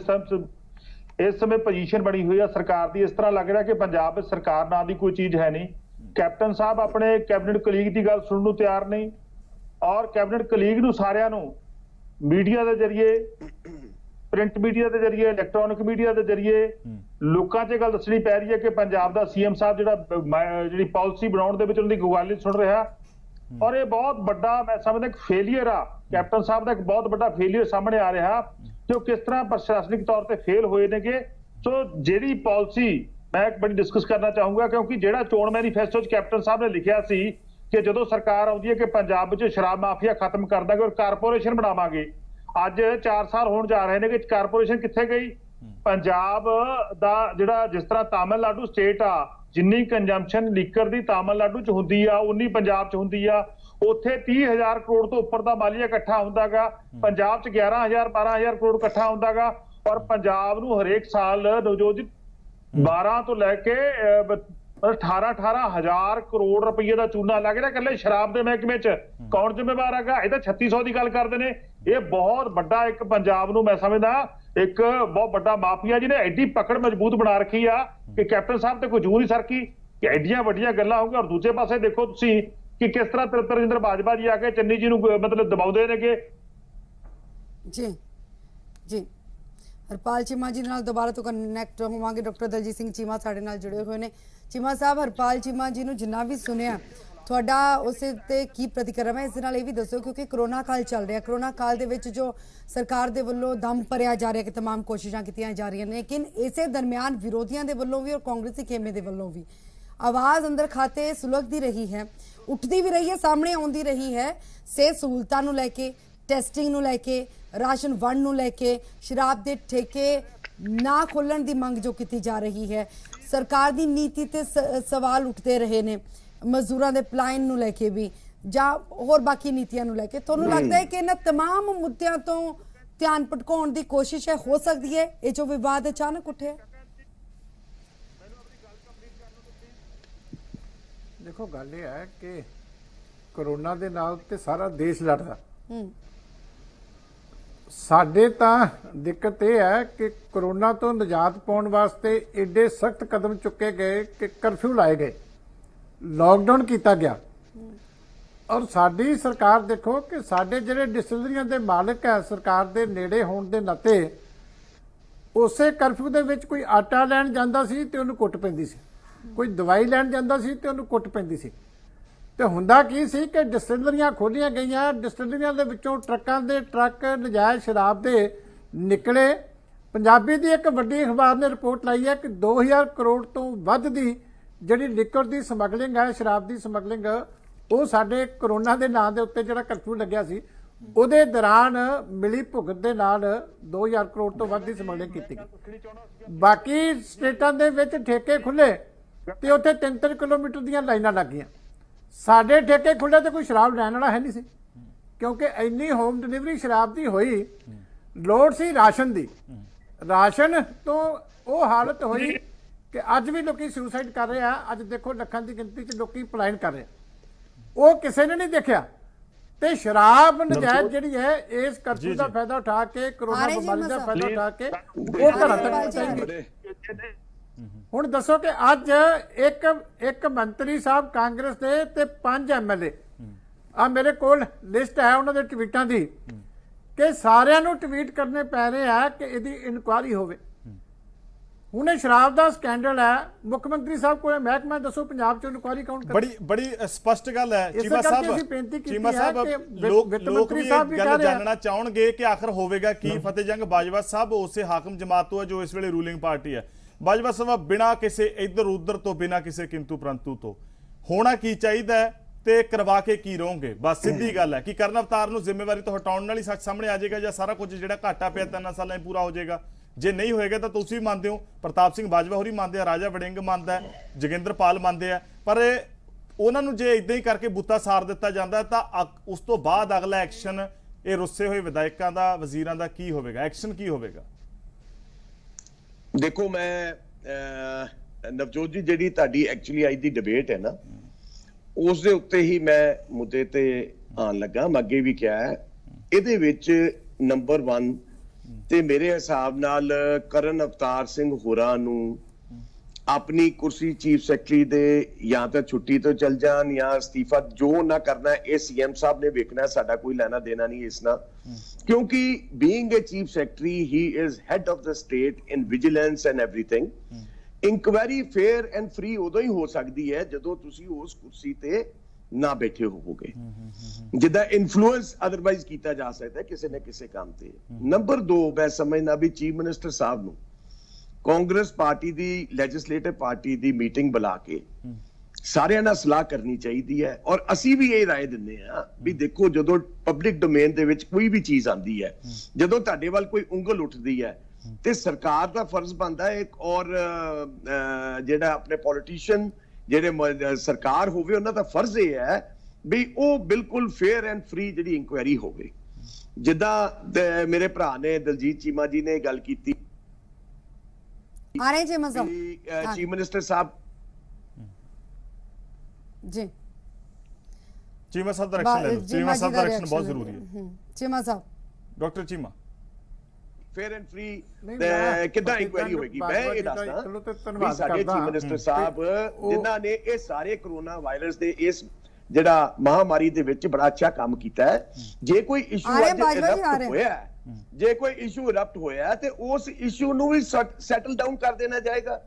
ਇਸ ਸਮੇਂ ਪੋਜੀਸ਼ਨ ਬਣੀ ਹੋਈ ਹੈ ਸਰਕਾਰ ਦੀ, ਇਸ ਤਰ੍ਹਾਂ ਲੱਗ ਰਿਹਾ ਕਿ ਪੰਜਾਬ ਵਿੱਚ ਸਰਕਾਰ ਨਾਂ ਦੀ ਕੋਈ ਚੀਜ਼ ਹੈ ਨਹੀਂ। ਕੈਪਟਨ ਸਾਹਿਬ ਆਪਣੇ ਕੈਬਨਿਟ ਕਲੀਗ ਦੀ ਗੱਲ ਸੁਣਨ ਨੂੰ ਤਿਆਰ ਨਹੀਂ, ਔਰ ਕੈਬਨਿਟ ਕਲੀਗ ਨੂੰ ਸਾਰਿਆਂ ਨੂੰ ਮੀਡੀਆ ਦੇ ਜ਼ਰੀਏ, ਪ੍ਰਿੰਟ ਮੀਡੀਆ ਦੇ ਜ਼ਰੀਏ, ਇਲੈਕਟ੍ਰੋਨਿਕ ਮੀਡੀਆ ਦੇ ਜ਼ਰੀਏ ਲੋਕਾਂ 'ਚ ਗੱਲ ਦੱਸਣੀ ਪੈ ਰਹੀ ਹੈ ਕਿ ਪੰਜਾਬ ਦਾ ਸੀਐਮ ਸਾਹਿਬ ਜਿਹੜੀ ਪਾਲਿਸੀ ਬਣਾਉਣ ਦੇ ਵਿੱਚ ਉਹਨਾਂ ਦੀ ਗਵਾਲੀ ਸੁਣ ਰਿਹਾ। ਔਰ ਇਹ ਬਹੁਤ ਵੱਡਾ, ਮੈਂ ਸਮਝਦਾ, ਇੱਕ ਫੇਲੀਅਰ ਆ। ਕੈਪਟਨ ਸਾਹਿਬ ਦਾ ਇੱਕ ਬਹੁਤ ਵੱਡਾ ਫੇਲੀਅਰ ਸਾਹਮਣੇ ਆ ਰਿਹਾ ਜੋ ਕਿਸ ਤਰ੍ਹਾਂ ਪ੍ਰਸ਼ਾਸਨਿਕ ਤੌਰ ਤੇ ਫੇਲ ਹੋਏ ਨੇਗੇ। ਸੋ ਜਿਹੜੀ ਪਾਲਿਸੀ ਮੈਂ ਇੱਕ ਬੜੀ ਡਿਸਕਸ ਕਰਨਾ ਚਾਹੂੰਗਾ, ਕਿਉਂਕਿ ਜਿਹੜਾ ਚੋਣ ਮੈਨੀਫੈਸਟੋ 'ਚ ਕੈਪਟਨ ਸਾਹਿਬ ਨੇ ਲਿਖਿਆ ਸੀ ਕਿ ਜਦੋਂ ਸਰਕਾਰ ਆਉਂਦੀ ਹੈ ਕਿ ਪੰਜਾਬ ਵਿੱਚ ਸ਼ਰਾਬ ਮਾਫੀਆ ਖਤਮ ਕਰ ਦਾਂਗੇ ਔਰ ਕਾਰਪੋਰੇਸ਼ਨ ਬਣਾਵਾਂਗੇ। ਅੱਜ 4 ਸਾਲ ਹੋਣ ਜਾ ਰਹੇ ਨੇ ਕਿ ਕਾਰਪੋਰੇਸ਼ਨ ਕਿੱਥੇ ਗਈ? ਪੰਜਾਬ ਦਾ ਜਿਹੜਾ, ਜਿਸ ਤਰ੍ਹਾਂ ਤਾਮਿਲਨਾਡੂ ਸਟੇਟ ਆ, ਜਿੰਨੀ ਕੰਜੰਪਸ਼ਨ ਲੀਕਰ ਦੀ ਤਾਮਿਲਨਾਡੂ 'ਚ ਹੁੰਦੀ ਆ ਉਨੀ ਪੰਜਾਬ 'ਚ ਹੁੰਦੀ ਆ। ਉੱਥੇ 30,000 ਕਰੋੜ ਤੋਂ ਉੱਪਰ ਦਾ ਮਾਲੀਆ ਇਕੱਠਾ ਹੁੰਦਾਗਾ, ਪੰਜਾਬ 'ਚ 11,000 12,000 ਕਰੋੜ ਇਕੱਠਾ ਹੁੰਦਾਗਾ। ਔਰ ਪੰਜਾਬ ਨੂੰ ਹਰੇਕ ਸਾਲ ਨਵਜੋਤ ਜੀ 12 ਤੋਂ ਲੈ ਕੇ 18,000 ਕਰੋੜ ਰੁਪਏ ਦਾ ਚੂਨਾ ਲੱਗ ਰਿਹਾ ਇਕੱਲੇ ਸ਼ਰਾਬ ਦੇ ਮਹਿਕਮੇ 'ਚ। ਕੌਣ ਜ਼ਿੰਮੇਵਾਰ ਹੈਗਾ? ਇਹ ਤਾਂ 3600 ਦੀ ਗੱਲ ਕਰਦੇ ਨੇ। ਇਹ ਬਹੁਤ ਵੱਡਾ ਇੱਕ ਪੰਜਾਬ ਨੂੰ, ਮੈਂ ਸਮਝਦਾ, ਇੱਕ ਬਹੁਤ ਵੱਡਾ ਮਾਫੀਆ ਜਿਹਨੇ ਐਡੀ ਪਕੜ ਮਜ਼ਬੂਤ ਬਣਾ ਰੱਖੀ ਆ ਕਿ ਕੈਪਟਨ ਸਾਹਿਬ ਤੇ ਕੋਈ ਜੂਰ ਹੀ ਸਰਕੀ ਕਿ ਐਡੀਆਂ ਵੱਡੀਆਂ ਗੱਲਾਂ ਹੋਊਗੀਆਂ। ਔਰ ਦੂਜੇ ਪਾਸੇ ਦੇਖੋ ਤੁਸੀਂ ਕਿ ਕਿਸ ਤਰ੍ਹਾਂ ਤ੍ਰਿਪਤ ਬਾਜਵਾ ਜੀ ਆ ਕੇ ਚੰਨੀ ਜੀ ਨੂੰ ਮਤਲਬ ਦਬਾਉਂਦੇ ਨੇਗੇ। ਜੀ ਹਰਪਾਲ ਚੀਮਾ ਜੀ ਨਾਲ ਦੁਬਾਰਾ ਤੋਂ ਕਨੈਕਟ ਹੋਵਾਂਗੇ। ਡਾਕਟਰ ਦਲਜੀਤ ਸਿੰਘ ਚੀਮਾ ਸਾਡੇ ਨਾਲ ਜੁੜੇ ਹੋਏ ਨੇ। ਚੀਮਾ ਸਾਹਿਬ, ਹਰਪਾਲ ਚੀਮਾ ਜੀ ਨੂੰ ਜਿੰਨਾ ਵੀ ਸੁਣਿਆ, ਤੁਹਾਡਾ ਉਸ ਤੇ ਕੀ ਪ੍ਰਤੀਕਰਮ ਹੈ? ਇਸ ਦੇ ਨਾਲ ਇਹ ਵੀ ਦੱਸੋ, ਕਿਉਂਕਿ ਕਰੋਨਾ ਕਾਲ ਚੱਲ ਰਿਹਾ, ਕਰੋਨਾ ਕਾਲ ਦੇ ਵਿੱਚ ਜੋ ਸਰਕਾਰ ਦੇ ਵੱਲੋਂ ਦਮ ਭਰਿਆ ਜਾ ਰਿਹਾ ਕਿ ਤਮਾਮ ਕੋਸ਼ਿਸ਼ਾਂ ਕੀਤੀਆਂ ਜਾ ਰਹੀਆਂ ਨੇ, ਲੇਕਿਨ ਇਸੇ ਦਰਮਿਆਨ ਵਿਰੋਧੀਆਂ ਦੇ ਵੱਲੋਂ ਵੀ ਔਰ ਕਾਂਗਰਸੀ ਖੇਮੇ ਦੇ ਵੱਲੋਂ ਵੀ ਆਵਾਜ਼ ਅੰਦਰ ਖਾਤੇ ਸੁਲਗਦੀ ਰਹੀ ਹੈ, ਉੱਠਦੀ ਵੀ ਰਹੀ ਹੈ, ਸਾਹਮਣੇ ਆਉਂਦੀ ਰਹੀ ਹੈ। ਸਿਹਤ ਸਹੂਲਤਾਂ ਨੂੰ ਲੈ ਕੇ, ਟੈਸਟਿੰਗ ਨੂੰ ਲੈ ਕੇ, ਰਾਸ਼ਨ ਵੰਡ ਨੂੰ ਲੈ ਕੇ, ਸ਼ਰਾਬ ਦੇ ਠੇਕੇ ਨਾ ਖੋਲਣ ਦੀ ਮੰਗ ਜੋ ਕੀਤੀ ਜਾ ਰਹੀ ਹੈ, ਸਰਕਾਰ ਦੀ ਨੀਤੀ ਤੇ ਸਵਾਲ ਉੱਠਦੇ ਰਹੇ ਨੇ, ਮਜ਼ਦੂਰਾਂ ਦੇ ਪਲਾਨ ਨੂੰ ਲੈ ਕੇ ਵੀ ਜਾਂ ਹੋਰ ਬਾਕੀ ਨੀਤੀਆਂ ਨੂੰ ਲੈ ਕੇ। ਤੁਹਾਨੂੰ ਲੱਗਦਾ ਹੈ ਕਿ ਇਹਨਾਂ तमाम ਮੁੱਦਿਆਂ ਤੋਂ ਧਿਆਨ ਭਟਕਾਉਣ ਦੀ ਕੋਸ਼ਿਸ਼ ਹੈ? ਹੋ ਸਕਦੀ ਹੈ ਇਹ ਜੋ ਵਿਵਾਦ ਅਚਾਨਕ ਉੱਠਿਆ? ਦੇਖੋ, ਗੱਲ ਇਹ ਹੈ ਕਿ ਕਰੋਨਾ ਦੇ ਨਾਲ ਤੇ ਸਾਰਾ ਦੇਸ਼ ਲੜਦਾ। ਸਾਡੇ ਤਾਂ ਦਿੱਕਤ ਇਹ ਹੈ ਕਿ ਕਰੋਨਾ ਤੋਂ ਨਿਜਾਤ ਪਾਉਣ ਵਾਸਤੇ ਏਡੇ ਸਖਤ ਕਦਮ ਚੁੱਕੇ ਗਏ ਕਿ ਕਰਫਿਊ ਲਾਏ ਗਏ, ਲਾਕਡਾਊਨ ਕੀਤਾ ਗਿਆ। ਔਰ ਸਾਡੀ ਸਰਕਾਰ ਦੇਖੋ ਕਿ ਸਾਡੇ ਜਿਹੜੇ ਡਿਸਟਿਲਰੀਆਂ ਦੇ ਮਾਲਕ ਹੈ, ਸਰਕਾਰ ਦੇ ਨੇੜੇ ਹੋਣ ਦੇ ਨਾਤੇ ਉਸੇ ਕਰਫਿਊ ਦੇ ਵਿੱਚ ਕੋਈ ਆਟਾ ਲੈਣ ਜਾਂਦਾ ਸੀ ਤੇ ਉਹਨੂੰ ਕੁੱਟ ਪੈਂਦੀ ਸੀ, ਕੋਈ ਦਵਾਈ ਲੈਣ ਜਾਂਦਾ ਸੀ ਤੇ ਉਹਨੂੰ ਕੁੱਟ ਪੈਂਦੀ ਸੀ। ਤੇ ਹੁੰਦਾ ਕੀ ਸੀ ਕਿ ਡਿਸਟਿਲਰੀਆਂ ਖੋਲੀਆਂ ਗਈਆਂ, ਡਿਸਟਿਲਰੀਆਂ ਦੇ ਵਿੱਚੋਂ ਟਰੱਕਾਂ ਦੇ ਟਰੱਕ ਨਜਾਇਜ਼ ਸ਼ਰਾਬ ਦੇ ਨਿਕਲੇ। ਪੰਜਾਬੀ ਦੀ ਇੱਕ ਵੱਡੀ ਅਖਬਾਰ ਨੇ ਰਿਪੋਰਟ ਲਾਈ ਹੈ ਕਿ 2000 ਕਰੋੜ ਤੋਂ ਵੱਧ ਦੀ ਜਿਹੜੀ ਲਿਕਰ ਦੀ ਸਮਗਲਿੰਗ ਹੈ, ਸ਼ਰਾਬ ਦੀ ਸਮਗਲਿੰਗ, ਉਹ ਸਾਡੇ ਕਰੋਨਾ ਦੇ ਨਾਂ ਦੇ ਉੱਤੇ ਜਿਹੜਾ ਕਰਫਿਊ ਲੱਗਿਆ ਸੀ ਉਹਦੇ ਦੌਰਾਨ ਮਿਲੀ ਭੁਗਤ ਦੇ ਨਾਲ 2000 ਕਰੋੜ ਤੋਂ ਵੱਧ ਦੀ ਸਮਗਲਿੰਗ ਕੀਤੀ ਗਈ। ਬਾਕੀ ਸਟੇਟਾਂ ਦੇ ਵਿੱਚ ਠੇਕੇ ਖੁੱਲੇ ਤੇ ਉੱਥੇ 3-3 ਕਿਲੋਮੀਟਰ ਦੀਆਂ ਲਾਈਨਾਂ ਲੱਗ ਗਈਆਂ। ਸਾਡੇ ਠੇਕੇ ਖੁੱਲੇ ਤੇ ਕੋਈ ਸ਼ਰਾਬ ਲੈਣ ਵਾਲਾ ਹੈ ਨਹੀਂ ਸੀ, ਕਿਉਂਕਿ ਇੰਨੀ ਹੋਮ ਡਿਲੀਵਰੀ ਸ਼ਰਾਬ ਦੀ ਹੋਈ। ਲੋੜ ਸੀ ਰਾਸ਼ਨ ਦੀ, ਰਾਸ਼ਨ ਤੋਂ ਉਹ ਹਾਲਤ ਹੋਈ ਕਿ ਅੱਜ ਵੀ ਲੋਕੀ ਸੁਸਾਈਡ ਕਰ ਰਹੇ ਆ। ਅੱਜ ਦੇਖੋ ਲੱਖਾਂ ਦੀ ਗਿਣਤੀ 'ਚ ਲੋਕੀ ਪਲਾਇਨ ਕਰ ਰਹੇ, ਉਹ ਕਿਸੇ ਨੇ ਨਹੀਂ ਦੇਖਿਆ। ਤੇ ਸ਼ਰਾਬ ਨਜਾਇਜ਼ ਜਿਹੜੀ ਹੈ ਇਸ ਕਰਫਿਊ ਦਾ ਫਾਇਦਾ ਉਠਾ ਕੇ, ਕਰੋਨਾ ਬਿਮਾਰੀ ਦਾ ਫਾਇਦਾ ਉਠਾ ਕੇ ਉਹ ਘਰਾਂ ਤੱਕ ਪਹੁੰਚਾਈ। ਹੁਣ ਦੱਸੋ ਕਿ ਅੱਜ ਇੱਕ ਮੰਤਰੀ ਸਾਹਿਬ ਕਾਂਗਰਸ ਦੇ ਤੇ 5 ਐਮਐਲਏ, ਆ ਮੇਰੇ ਕੋਲ ਲਿਸਟ ਹੈ ਉਹਨਾਂ ਦੇ ਟਵੀਟਾਂ ਦੀ, ਕਿ ਸਾਰਿਆਂ ਨੂੰ ਟਵੀਟ ਕਰਨੇ ਪੈ ਰਹੇ ਆ ਕਿ ਇਹਦੀ ਇਨਕੁਆਇਰੀ ਹੋਵੇ। ਹੁਣੇ ਸ਼ਰਾਬ ਦਾ ਸਕੈਂਡਲ ਹੈ, ਮੁੱਖ ਮੰਤਰੀ ਸਾਹਿਬ ਕੋਲ ਮਹਿਕਮਾ ਦੱਸੋ ਪੰਜਾਬ ਚ ਇਨਕੁਆਇਰੀ ਕੌਣ ਕਰੇ? ਬੜੀ ਸਪਸ਼ਟ ਗੱਲ ਹੈ ਚੀਮਾ ਸਾਹਿਬ। ਚੀਮਾ ਸਾਹਿਬ ਲੋਕ ਵੀ ਗੱਲ ਜਾਣਨਾ ਚਾਹਣਗੇ ਕਿ ਆਖਰ ਹੋਵੇਗਾ ਕੀ। ਫਤਿਹ ਜੰਗ ਬਾਜਵਾ ਸਾਹਿਬ ਉਸੇ ਹਾਕਮ ਜਮਾਤ ਤੋਂ ਹੈ ਜੋ ਇਸ ਵੇਲੇ ਰੂਲਿੰਗ ਪਾਰਟੀ ਹੈ। ਬਾਜਵਾ ਸਾਹਿਬ ਬਿਨਾਂ ਕਿਸੇ ਇੱਧਰ ਉੱਧਰ ਤੋਂ, ਬਿਨਾਂ ਕਿਸੇ ਕਿੰਤੂ ਪ੍ਰੰਤੂ ਤੋਂ ਹੋਣਾ ਕੀ ਚਾਹੀਦਾ ਹੈ ਤੇ ਕਰਵਾ ਕੇ ਕੀ ਰਹੋਗੇ? ਬਸ ਸਿੱਧੀ ਗੱਲ ਹੈ ਕਿ ਕਰਨ ਅਵਤਾਰ ਨੂੰ ਜ਼ਿੰਮੇਵਾਰੀ ਤੋਂ ਹਟਾਉਣ ਨਾਲ ਹੀ ਸੱਚ ਸਾਹਮਣੇ ਆ ਜਾਏਗਾ, ਜਾਂ ਸਾਰਾ ਕੁਝ ਜਿਹੜਾ ਘਾਟਾ ਪਿਆ 3 ਸਾਲਾਂ 'ਚ ਪੂਰਾ ਹੋ ਜਾਏਗਾ? ਜੇ ਨਹੀਂ ਹੋਏਗਾ ਤਾਂ ਤੁਸੀਂ ਵੀ ਮੰਨਦੇ ਹੋ, ਪ੍ਰਤਾਪ ਸਿੰਘ ਬਾਜਵਾ ਹੋਰੀ ਮੰਨਦੇ ਆ, ਰਾਜਾ ਵੜਿੰਗ ਮੰਨਦਾ, ਜੋਗਿੰਦਰਪਾਲ ਮੰਨਦੇ ਆ, ਪਰ ਉਹਨਾਂ ਨੂੰ ਜੇ ਇਦਾਂ ਹੀ ਕਰਕੇ ਬੁੱਤਾ ਸਾਰ ਦਿੱਤਾ ਜਾਂਦਾ ਤਾਂ ਉਸ ਤੋਂ ਬਾਅਦ ਅਗਲਾ ਐਕਸ਼ਨ ਇਹ ਰੁੱਸੇ ਹੋਏ ਵਿਧਾਇਕਾਂ ਦਾ, ਵਜ਼ੀਰਾਂ ਦਾ ਕੀ ਹੋਵੇਗਾ? ਐਕਸ਼ਨ ਕੀ ਹੋਵੇਗਾ? ਦੇਖੋ ਮੈਂ ਨਵਜੋਤ ਜੀ, ਜਿਹੜੀ ਤੁਹਾਡੀ ਐਕਚੁਅਲੀ ਅੱਜ ਦੀ ਡਿਬੇਟ ਹੈ ਨਾ, ਉਸ ਦੇ ਉੱਤੇ ਹੀ ਮੈਂ ਮੁੱਦੇ ਤੇ ਆਉਣ ਲੱਗਾ। ਮੈਂ ਅੱਗੇ ਵੀ ਕਿਹਾ ਹੈ, ਇਹਦੇ ਵਿੱਚ ਨੰਬਰ 1 ਤੇ ਮੇਰੇ ਹਿਸਾਬ ਨਾਲ ਕਰਨ ਅਵਤਾਰ ਸਿੰਘ ਹੋਰਾਂ ਨੂੰ ਆਪਣੀ ਕੁਰਸੀ ਚੀਫ ਸੈਕਟਰੀ ਦੇ ਜਾਂ ਤਾਂ ਛੁੱਟੀ ਤੋਂ ਚਲ ਜਾਣ ਜਾਂ ਅਸਤੀਫਾ, ਜੋ ਨਾ ਕਰਨਾ ਇਹ ਸੀਐਮ ਸਾਹਿਬ ਨੇ ਵੇਖਣਾ, ਸਾਡਾ ਕੋਈ ਲੈਣਾ ਦੇਣਾ ਨਹੀਂ ਇਸ ਨਾਲ। ਕਿਉਂਕਿ being a chief secretary he is head of the state in vigilance and everything. Inquiry fair and free ਉਦੋਂ ਹੀ ਹੋ ਸਕਦੀ ਹੈ ਜਦੋਂ ਤੁਸੀਂ ਉਸ ਕੁਰਸੀ ਤੇ ਨਾ ਬੈਠੇ ਹੋਵੋਗੇ, ਜਿੱਦਾਂ ਇਨਫਲੂਐਂਸ ਅਦਰਵਾਈਜ਼ ਕੀਤਾ ਜਾ ਸਕਦਾ ਕਿਸੇ ਨਾ ਕਿਸੇ ਕੰਮ ਤੇ। ਨੰਬਰ 2, ਮੈਂ ਸਮਝਦਾ ਵੀ ਚੀਫ ਮਿਨਿਸਟਰ ਸਾਹਿਬ ਨੂੰ ਕਾਂਗਰਸ ਪਾਰਟੀ ਦੀ ਲੈਜਿਸਲੇਟਿਵ ਪਾਰਟੀ ਦੀ ਮੀਟਿੰਗ ਬੁਲਾ ਕੇ ਸਾਰਿਆਂ ਨਾਲ ਸਲਾਹ ਕਰਨੀ ਚਾਹੀਦੀ ਹੈ। ਔਰ ਅਸੀਂ ਵੀ ਇਹ ਰਾਏ ਦਿੰਦੇ ਹਾਂ ਵੀ ਦੇਖੋ, ਜਦੋਂ ਪਬਲਿਕ ਡੋਮੇਨ ਦੇ ਵਿੱਚ ਕੋਈ ਵੀ ਚੀਜ਼ ਆਉਂਦੀ ਹੈ, ਜਦੋਂ ਤੁਹਾਡੇ ਵੱਲ ਕੋਈ ਉਂਗਲ ਉੱਠਦੀ ਹੈ ਤੇ ਸਰਕਾਰ ਦਾ ਫਰਜ਼ ਬਣਦਾ ਹੈ ਔਰ ਜਿਹੜਾ ਆਪਣੇ ਪੋਲੀਟੀਸ਼ੀਅਨ ਜਿਹੜੇ ਸਰਕਾਰ ਹੋਵੇ ਉਹਨਾਂ ਦਾ ਫਰਜ਼ ਇਹ ਹੈ ਵੀ ਉਹ ਬਿਲਕੁਲ ਫੇਅਰ ਐਂਡ ਫ੍ਰੀ ਜਿਹੜੀ ਇਨਕੁਆਇਰੀ ਹੋਵੇ। ਜਿੱਦਾਂ ਮੇਰੇ ਭਰਾ ਨੇ ਦਲਜੀਤ ਚੀਮਾ ਜੀ ਨੇ ਗੱਲ ਕੀਤੀ, ਚੀਫ ਮਿਨਿਸਟਰ ਸਾਹਿਬ ਜੀ, ਚੀਮਾ ਸਾਹਿਬ ਦਾ ਐਕਸ਼ਨ ਲੈ ਲਓ। ਚੀਮਾ ਸਾਹਿਬ ਦਾ ਐਕਸ਼ਨ ਬਹੁਤ ਜ਼ਰੂਰੀ ਹੈ। ਚੀਮਾ ਸਾਹਿਬ, doctor Cheema, fair and free ਕਿੱਦਾਂ ਇਨਕੁਆਇਰੀ ਹੋਏਗੀ? ਮੈਂ ਇਹ ਦੱਸਦਾ ਵੀ ਸਾਡੇ ਚੀਫ ਮਿਨਿਸਟਰ ਸਾਹਿਬ ਜਿਨ੍ਹਾਂ ਨੇ ਇਹ ਸਾਰੇ ਕਰੋਨਾ ਵਾਇਰਸ ਦੇ ਇਸ ਜਿਹੜਾ ਮਹਾਮਾਰੀ ਦੇ ਵਿੱਚ ਬੜਾ ਅੱਛਾ ਕੰਮ ਕੀਤਾ ਹੈ। ਜੇ ਕੋਈ ਇਸ਼ੂ ਹੋਇਆ, ਜੇ ਕੋਈ ਇਸ਼ੂ ਇਰਪਟ ਹੋਇਆ ਤੇ ਉਸ ਇਸ਼ੂ ਨੂੰ ਵੀ ਸੈਟਲ ਡਾਊਨ ਕਰ ਦੇਣਾ ਜਾਏਗਾ।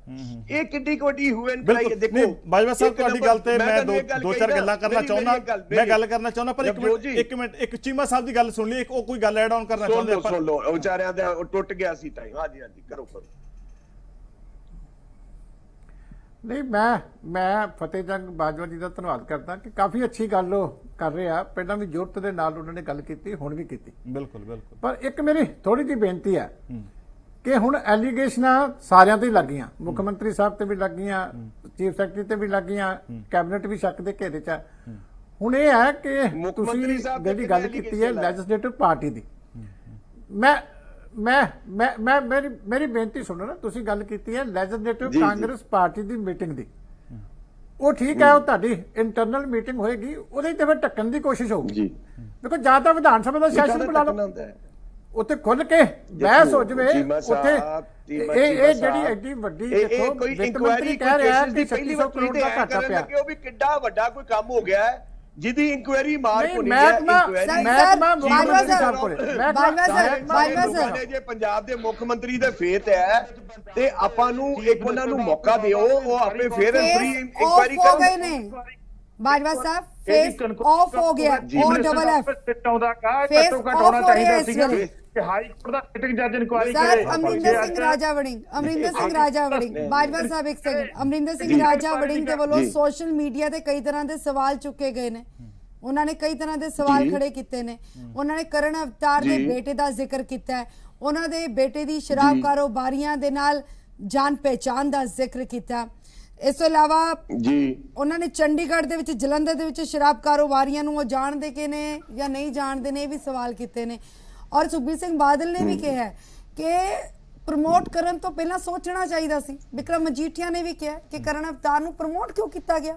ਇਹ ਕਿੱਡੀ ਵੱਡੀ ਹੂਐਨ ਕਰਾਈ ਹੈ। ਦੇਖੋ ਬਾਜਵਾ ਸਾਹਿਬ, ਤੁਹਾਡੀ ਗੱਲ ਤੇ ਮੈਂ ਦੋ ਚਾਰ ਗੱਲਾਂ ਕਰਨਾ ਚਾਹੁੰਦਾ, ਮੈਂ ਗੱਲ ਕਰਨਾ ਚਾਹੁੰਦਾ, ਪਰ ਇੱਕ ਮਿੰਟ ਇੱਕ ਚੀਮਾ ਸਾਹਿਬ ਦੀ ਗੱਲ ਸੁਣ ਲਈ, ਉਹ ਕੋਈ ਗੱਲ ਐਡ ਆਨ ਕਰਨਾ ਚਾਹੁੰਦੇ ਆਪਾਂ? ਸੁਣ ਲਓ, ਵਿਚਾਰਿਆਂ ਦਾ ਟੁੱਟ ਗਿਆ ਸੀ ਟਾਈਮ। ਹਾਂਜੀ ਕਰੋ। ਨਹੀਂ, ਮੈਂ ਫਤਿਹ ਜੰਗ ਬਾਜਵਾ ਜੀ ਦਾ ਧੰਨਵਾਦ ਕਰਦਾ ਕਿ ਕਾਫੀ ਅੱਛੀ ਗੱਲ ਉਹ ਕਰ ਰਹੇ ਆ। ਪਹਿਲਾਂ ਵੀ ਜ਼ਰੂਰਤ ਦੇ ਨਾਲ ਉਹਨਾਂ ਨੇ ਗੱਲ ਕੀਤੀ, ਹੁਣ ਵੀ ਕੀਤੀ। ਬਿਲਕੁਲ ਬਿਲਕੁਲ। ਪਰ ਇੱਕ ਮੇਰੀ ਥੋੜੀ ਜਿਹੀ ਬੇਨਤੀ ਹੈ ਕਿ ਹੁਣ ਐਲੀਗੇਸ਼ਨਾਂ ਸਾਰਿਆਂ ਤੇ ਲੱਗੀਆਂ, ਮੁੱਖ ਮੰਤਰੀ ਸਾਹਿਬ ਤੇ ਵੀ ਲੱਗੀਆਂ, ਚੀਫ ਸੈਕਟਰੀ ਤੇ ਵੀ ਲੱਗੀਆਂ, ਕੈਬਨਿਟ ਵੀ ਸ਼ੱਕ ਦੇ ਘੇਰੇ 'ਚ ਹੈ। ਹੁਣ ਇਹ ਹੈ ਕਿ ਤੁਸੀਂ ਜਿਹੜੀ ਗੱਲ ਕੀਤੀ ਹੈ ਲੈਜਿਸਲੇਟਿਵ ਪਾਰਟੀ ਦੀ, ਮੇਰੀ ਬੇਨਤੀ ਸੁਣੋ ਨਾ। ਤੁਸੀਂ ਗੱਲ ਕੀਤੀ ਹੈ ਲੈਜਿਸਲੇਟਿਵ ਕਾਂਗਰਸ ਪਾਰਟੀ ਦੀ ਮੀਟਿੰਗ ਦੀ, ਉਹ ਠੀਕ ਹੈ, ਉਹ ਤੁਹਾਡੀ ਇੰਟਰਨਲ ਮੀਟਿੰਗ ਹੋਏਗੀ, ਉਹਦੇ ਤੇ ਫਿਰ ਢੱਕਣ ਦੀ ਕੋਸ਼ਿਸ਼ ਹੋਊਗੀ। ਦੇਖੋ, ਜਾਂ ਤਾਂ ਵਿਧਾਨ ਸਭਾ ਦਾ ਸੈਸ਼ਨ ਬੁਲਾ ਲਓ, ਉੱਥੇ ਖੁੱਲ ਕੇ ਬਹਿਸ ਹੋ ਜਾਵੇ। ਉੱਥੇ ਇਹ ਜਿਹੜੀ ਐਡੀ ਵੱਡੀ ਦੇਖੋ ਵਿੱਤ ਮੰਤਰੀ ਕਹਿ ਰਿਹਾ ਕਿ 3600 ਕਰੋੜ ਦਾ ਘਾਟਾ ਪਿਆ, ਕਿ ਉਹ ਵੀ ਕਿੱਡਾ ਵੱਡਾ ਕੋਈ ਕੰਮ ਹੋ ਗਿਆ ਹੈ ਜਿਹਦੀ ਇਨਕੁਆਇਰੀ ਮਾਰ ਹੋਣੀ ਹੈ। ਜੇ ਪੰਜਾਬ ਦੇ ਮੁੱਖ ਮੰਤਰੀ ਦੇ ਫੇਤ ਹੈ ਤੇ ਆਪਾਂ ਨੂੰ ਇੱਕ ਉਹਨਾਂ ਨੂੰ ਮੌਕਾ ਦਿਓ, ਉਹ ਆਪਣੇ ਫੇਅਰ ਐਂਡ ਫ੍ਰੀ ਇਨਕੁਆਇਰੀ ਕਰਨ। ਬਾਜਵਾ ਸਾਹਿਬ, ਫੇਸ ਆਫ ਹੋ ਗਿਆ, ਔਰ ਡਬਲ ਐਫ ਫੇਸ ਆਫ ਹੋ ਰਿਹਾ ਇਸ ਵੇਲੇ। ਹਾਈ ਕੋਰਟ ਦਾ ਸਿਟਿੰਗ ਜੱਜ ਇਨਕੁਆਇਰੀ ਕਰੇ। ਅਮਰਿੰਦਰ ਸਿੰਘ ਰਾਜਾ ਵੜਿੰਗ, ਬਾਜਵਾ ਸਾਹਿਬ ਇੱਕ ਸੈਕਿੰਡ। ਅਮਰਿੰਦਰ ਸਿੰਘ ਰਾਜਾ ਵੜਿੰਗ ਦੇ ਵੱਲੋਂ ਸੋਸ਼ਲ ਮੀਡੀਆ ਤੇ ਕਈ ਤਰ੍ਹਾਂ ਦੇ ਸਵਾਲ ਚੁੱਕੇ ਗਏ ਨੇ, ਉਹਨਾਂ ਨੇ ਕਈ ਤਰ੍ਹਾਂ ਦੇ ਸਵਾਲ ਖੜੇ ਕੀਤੇ ਨੇ। ਉਹਨਾਂ ਨੇ ਕਰਨ ਅਵਤਾਰ ਦੇ ਬੇਟੇ ਦਾ ਜ਼ਿਕਰ ਕੀਤਾ ਹੈ, ਉਹਨਾਂ ਦੇ ਬੇਟੇ ਦੀ ਸ਼ਰਾਬ ਕਾਰੋਬਾਰੀਆਂ ਦੇ ਨਾਲ ਜਾਣ ਪਹਿਚਾਣ ਦਾ ਜ਼ਿਕਰ ਕੀਤਾ। ਇਸ ਤੋਂ ਇਲਾਵਾ ਉਹਨਾਂ ਨੇ ਚੰਡੀਗੜ੍ਹ ਦੇ ਵਿੱਚ, ਜਲੰਧਰ ਦੇ ਵਿੱਚ ਸ਼ਰਾਬ ਕਾਰੋਬਾਰੀਆਂ ਨੂੰ ਉਹ ਜਾਣਦੇ ਕਿ ਨੇ ਜਾਂ ਨਹੀਂ ਜਾਣਦੇ ਨੇ, ਇਹ ਵੀ ਸਵਾਲ ਕੀਤੇ ਨੇ। ਔਰ ਸੁਖਬੀਰ ਸਿੰਘ ਬਾਦਲ ਨੇ ਵੀ ਕਿਹਾ ਕਿ ਪ੍ਰਮੋਟ ਕਰਨ ਤੋਂ ਪਹਿਲਾਂ ਸੋਚਣਾ ਚਾਹੀਦਾ ਸੀ। ਵਿਕਰਮ ਮਜੀਠੀਆ ਨੇ ਵੀ ਕਿਹਾ ਕਿ ਕਰਨ ਅਵਤਾਰ ਨੂੰ ਪ੍ਰਮੋਟ ਕਿਉਂ ਕੀਤਾ ਗਿਆ।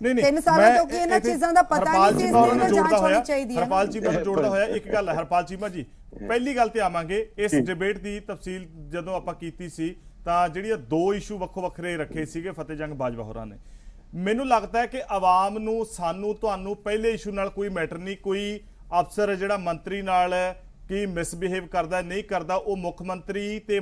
3 ਸਾਲਾਂ ਤੋਂ ਕਿ ਇਹਨਾਂ ਚੀਜ਼ਾਂ ਦਾ ਪਤਾ ਨਹੀਂ ਸੀ, ਇਸ ਦੀ ਜਾਂਚ ਹੋਣੀ ਚਾਹੀਦੀ ਹੈ। ਹਰਪਾਲ ਚੀਮਾ ਨੂੰ ਜੋੜਦਾ ਹੋਇਆ ਇੱਕ ਗੱਲ ਹੈ। ਹਰਪਾਲ ਚੀਮਾ ਜੀ, ਪਹਿਲੀ ਗੱਲ ਤੇ ਆਵਾਂਗੇ, ਇਸ ਡਿਬੇਟ ਦੀ ਤਫਸੀਲ ਜਦੋਂ ਆਪਾਂ ਕੀਤੀ ਸੀ ਤਾਂ ਜਿਹੜੀਆਂ 2 ਇਸ਼ੂ ਵੱਖੋ ਵੱਖਰੇ ਰੱਖੇ ਸੀਗੇ ਫਤਿਹ ਜੰਗ ਬਾਜਵਾ ਹੋਰਾਂ ਨੇ, ਮੈਨੂੰ ਲੱਗਦਾ ਹੈ ਕਿ ਆਵਾਮ ਨੂੰ, ਸਾਨੂੰ, ਤੁਹਾਨੂੰ ਪਹਿਲੇ ਇਸ਼ੂ ਨਾਲ ਕੋਈ ਮੈਟਰ ਨਹੀਂ। ਕੋਈ ਅਫਸਰ ਜਿਹੜਾ ਮੰਤਰੀ ਨਾਲ ਕੀ ਮਿਸਬਿਹੇਵ ਕਰਦਾ ਨਹੀਂ ਕਰਦਾ, ਉਹ ਮੁੱਖ ਮੰਤਰੀ ਤੇ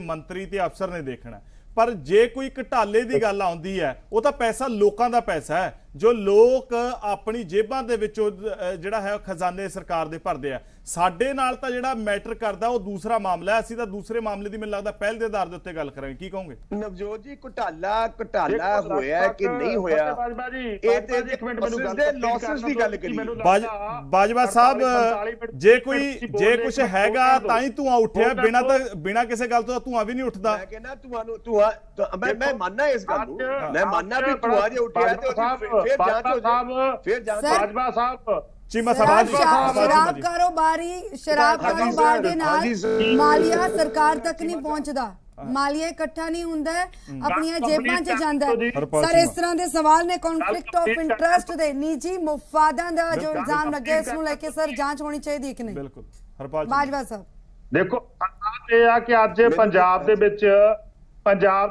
ਅਫਸਰ ਨੇ ਦੇਖਣਾ। ਪਰ ਜੇ ਕੋਈ ਘਟਾਲੇ ਦੀ ਗੱਲ ਆਉਂਦੀ ਹੈ ਉਹ ਤਾਂ ਪੈਸਾ ਲੋਕਾਂ ਦਾ ਪੈਸਾ ਹੈ ਜੋ ਲੋਕ ਆਪਣੀ ਜੇਬਾਂ ਦੇ ਵਿੱਚੋਂ ਜਿਹੜਾ ਹੈ ਖਜ਼ਾਨੇ ਸਰਕਾਰ ਦੇ ਭਰਦੇ ਆ। ਸਾਡੇ ਨਾਲ ਤਾਂ ਜਿਹੜਾ ਮੈਟਰ ਕਰਦਾ ਉਹ ਦੂਸਰਾ ਮਾਮਲਾ ਹੈ। ਅਸੀਂ ਤਾਂ ਦੂਸਰੇ ਮਾਮਲੇ ਦੀ ਮੈਨੂੰ ਲੱਗਦਾ ਪਹਿਲ ਦੇ ਆਧਾਰ ਦੇ ਉੱਤੇ ਗੱਲ ਕਰਾਂਗੇ। ਕੀ ਕਹੋਗੇ ਨਵਜੋਤ ਜੀ? ਘੁਟਾਲਾ ਹੋਇਆ ਕਿ ਨਹੀਂ ਹੋਇਆ, ਇਹ ਤੇ ਦੇ ਲਾਸਸ ਦੀ ਗੱਲ ਕਰੀ। ਬਾਜਵਾ ਸਾਹਿਬ ਜੇ ਕੁਝ ਹੈਗਾ ਤਾਂ ਹੀ ਧੂਆਂ ਉੱਠਿਆ, ਬਿਨਾਂ ਕਿਸੇ ਗੱਲ ਤੋਂ ਧੂਆਂ ਵੀ ਨਹੀਂ ਉੱਠਦਾ। ਮੈਂ ਕਹਿੰਦਾ ਧੂਆਂ ਮੈਂ ਮੰਨਣਾ ਇਸ ਗੱਲ ਨੂੰ, ਮੈਂ ਮੰਨਣਾ ਵੀ ਧੂਆਂ ਜੇ ਉੱਠਿਆ ਤੇ ਫਿਰ ਜਾਂਚ ਹੋ ਜਾਏ, ਫਿਰ ਜਾਂਚ। ਬਾਜਵਾ ਸਾਹਿਬ ਚੀਮਾ ਸਾਹਿਬ ਸ਼ਰਾਬ ਕਾਰੋਬਾਰ ਦੇ ਨਾਲ ਮਾਲੀਆ ਸਰਕਾਰ ਤੱਕ ਨਹੀਂ ਪਹੁੰਚਦਾ, ਮਾਲੀਆ ਇਕੱਠਾ ਨਹੀਂ ਹੁੰਦਾ, ਆਪਣੀਆਂ ਜੇਬਾਂ 'ਚ ਜਾਂਦਾ। ਸਰ ਇਸ ਤਰ੍ਹਾਂ ਦੇ ਸਵਾਲ ਨੇ ਕੌਨਫਲਿਕਟ ਆਫ ਇੰਟਰਸਟ ਦੇ, ਨਿੱਜੀ ਮੁਫਾਦਾਂ ਦਾ ਜੋ ਇਲਜ਼ਾਮ ਲੱਗੇ, ਇਸ ਨੂੰ ਲੈ ਕੇ ਸਰ ਜਾਂਚ ਹੋਣੀ ਚਾਹੀਦੀ ਕਿ ਨਹੀਂ? ਬਿਲਕੁਲ ਹਰਪਾਲ ਬਾਜਵਾ ਸਾਹਿਬ ਦੇਖੋ ਇਹ ਆ ਕਿ ਅੱਜ ਪੰਜਾਬ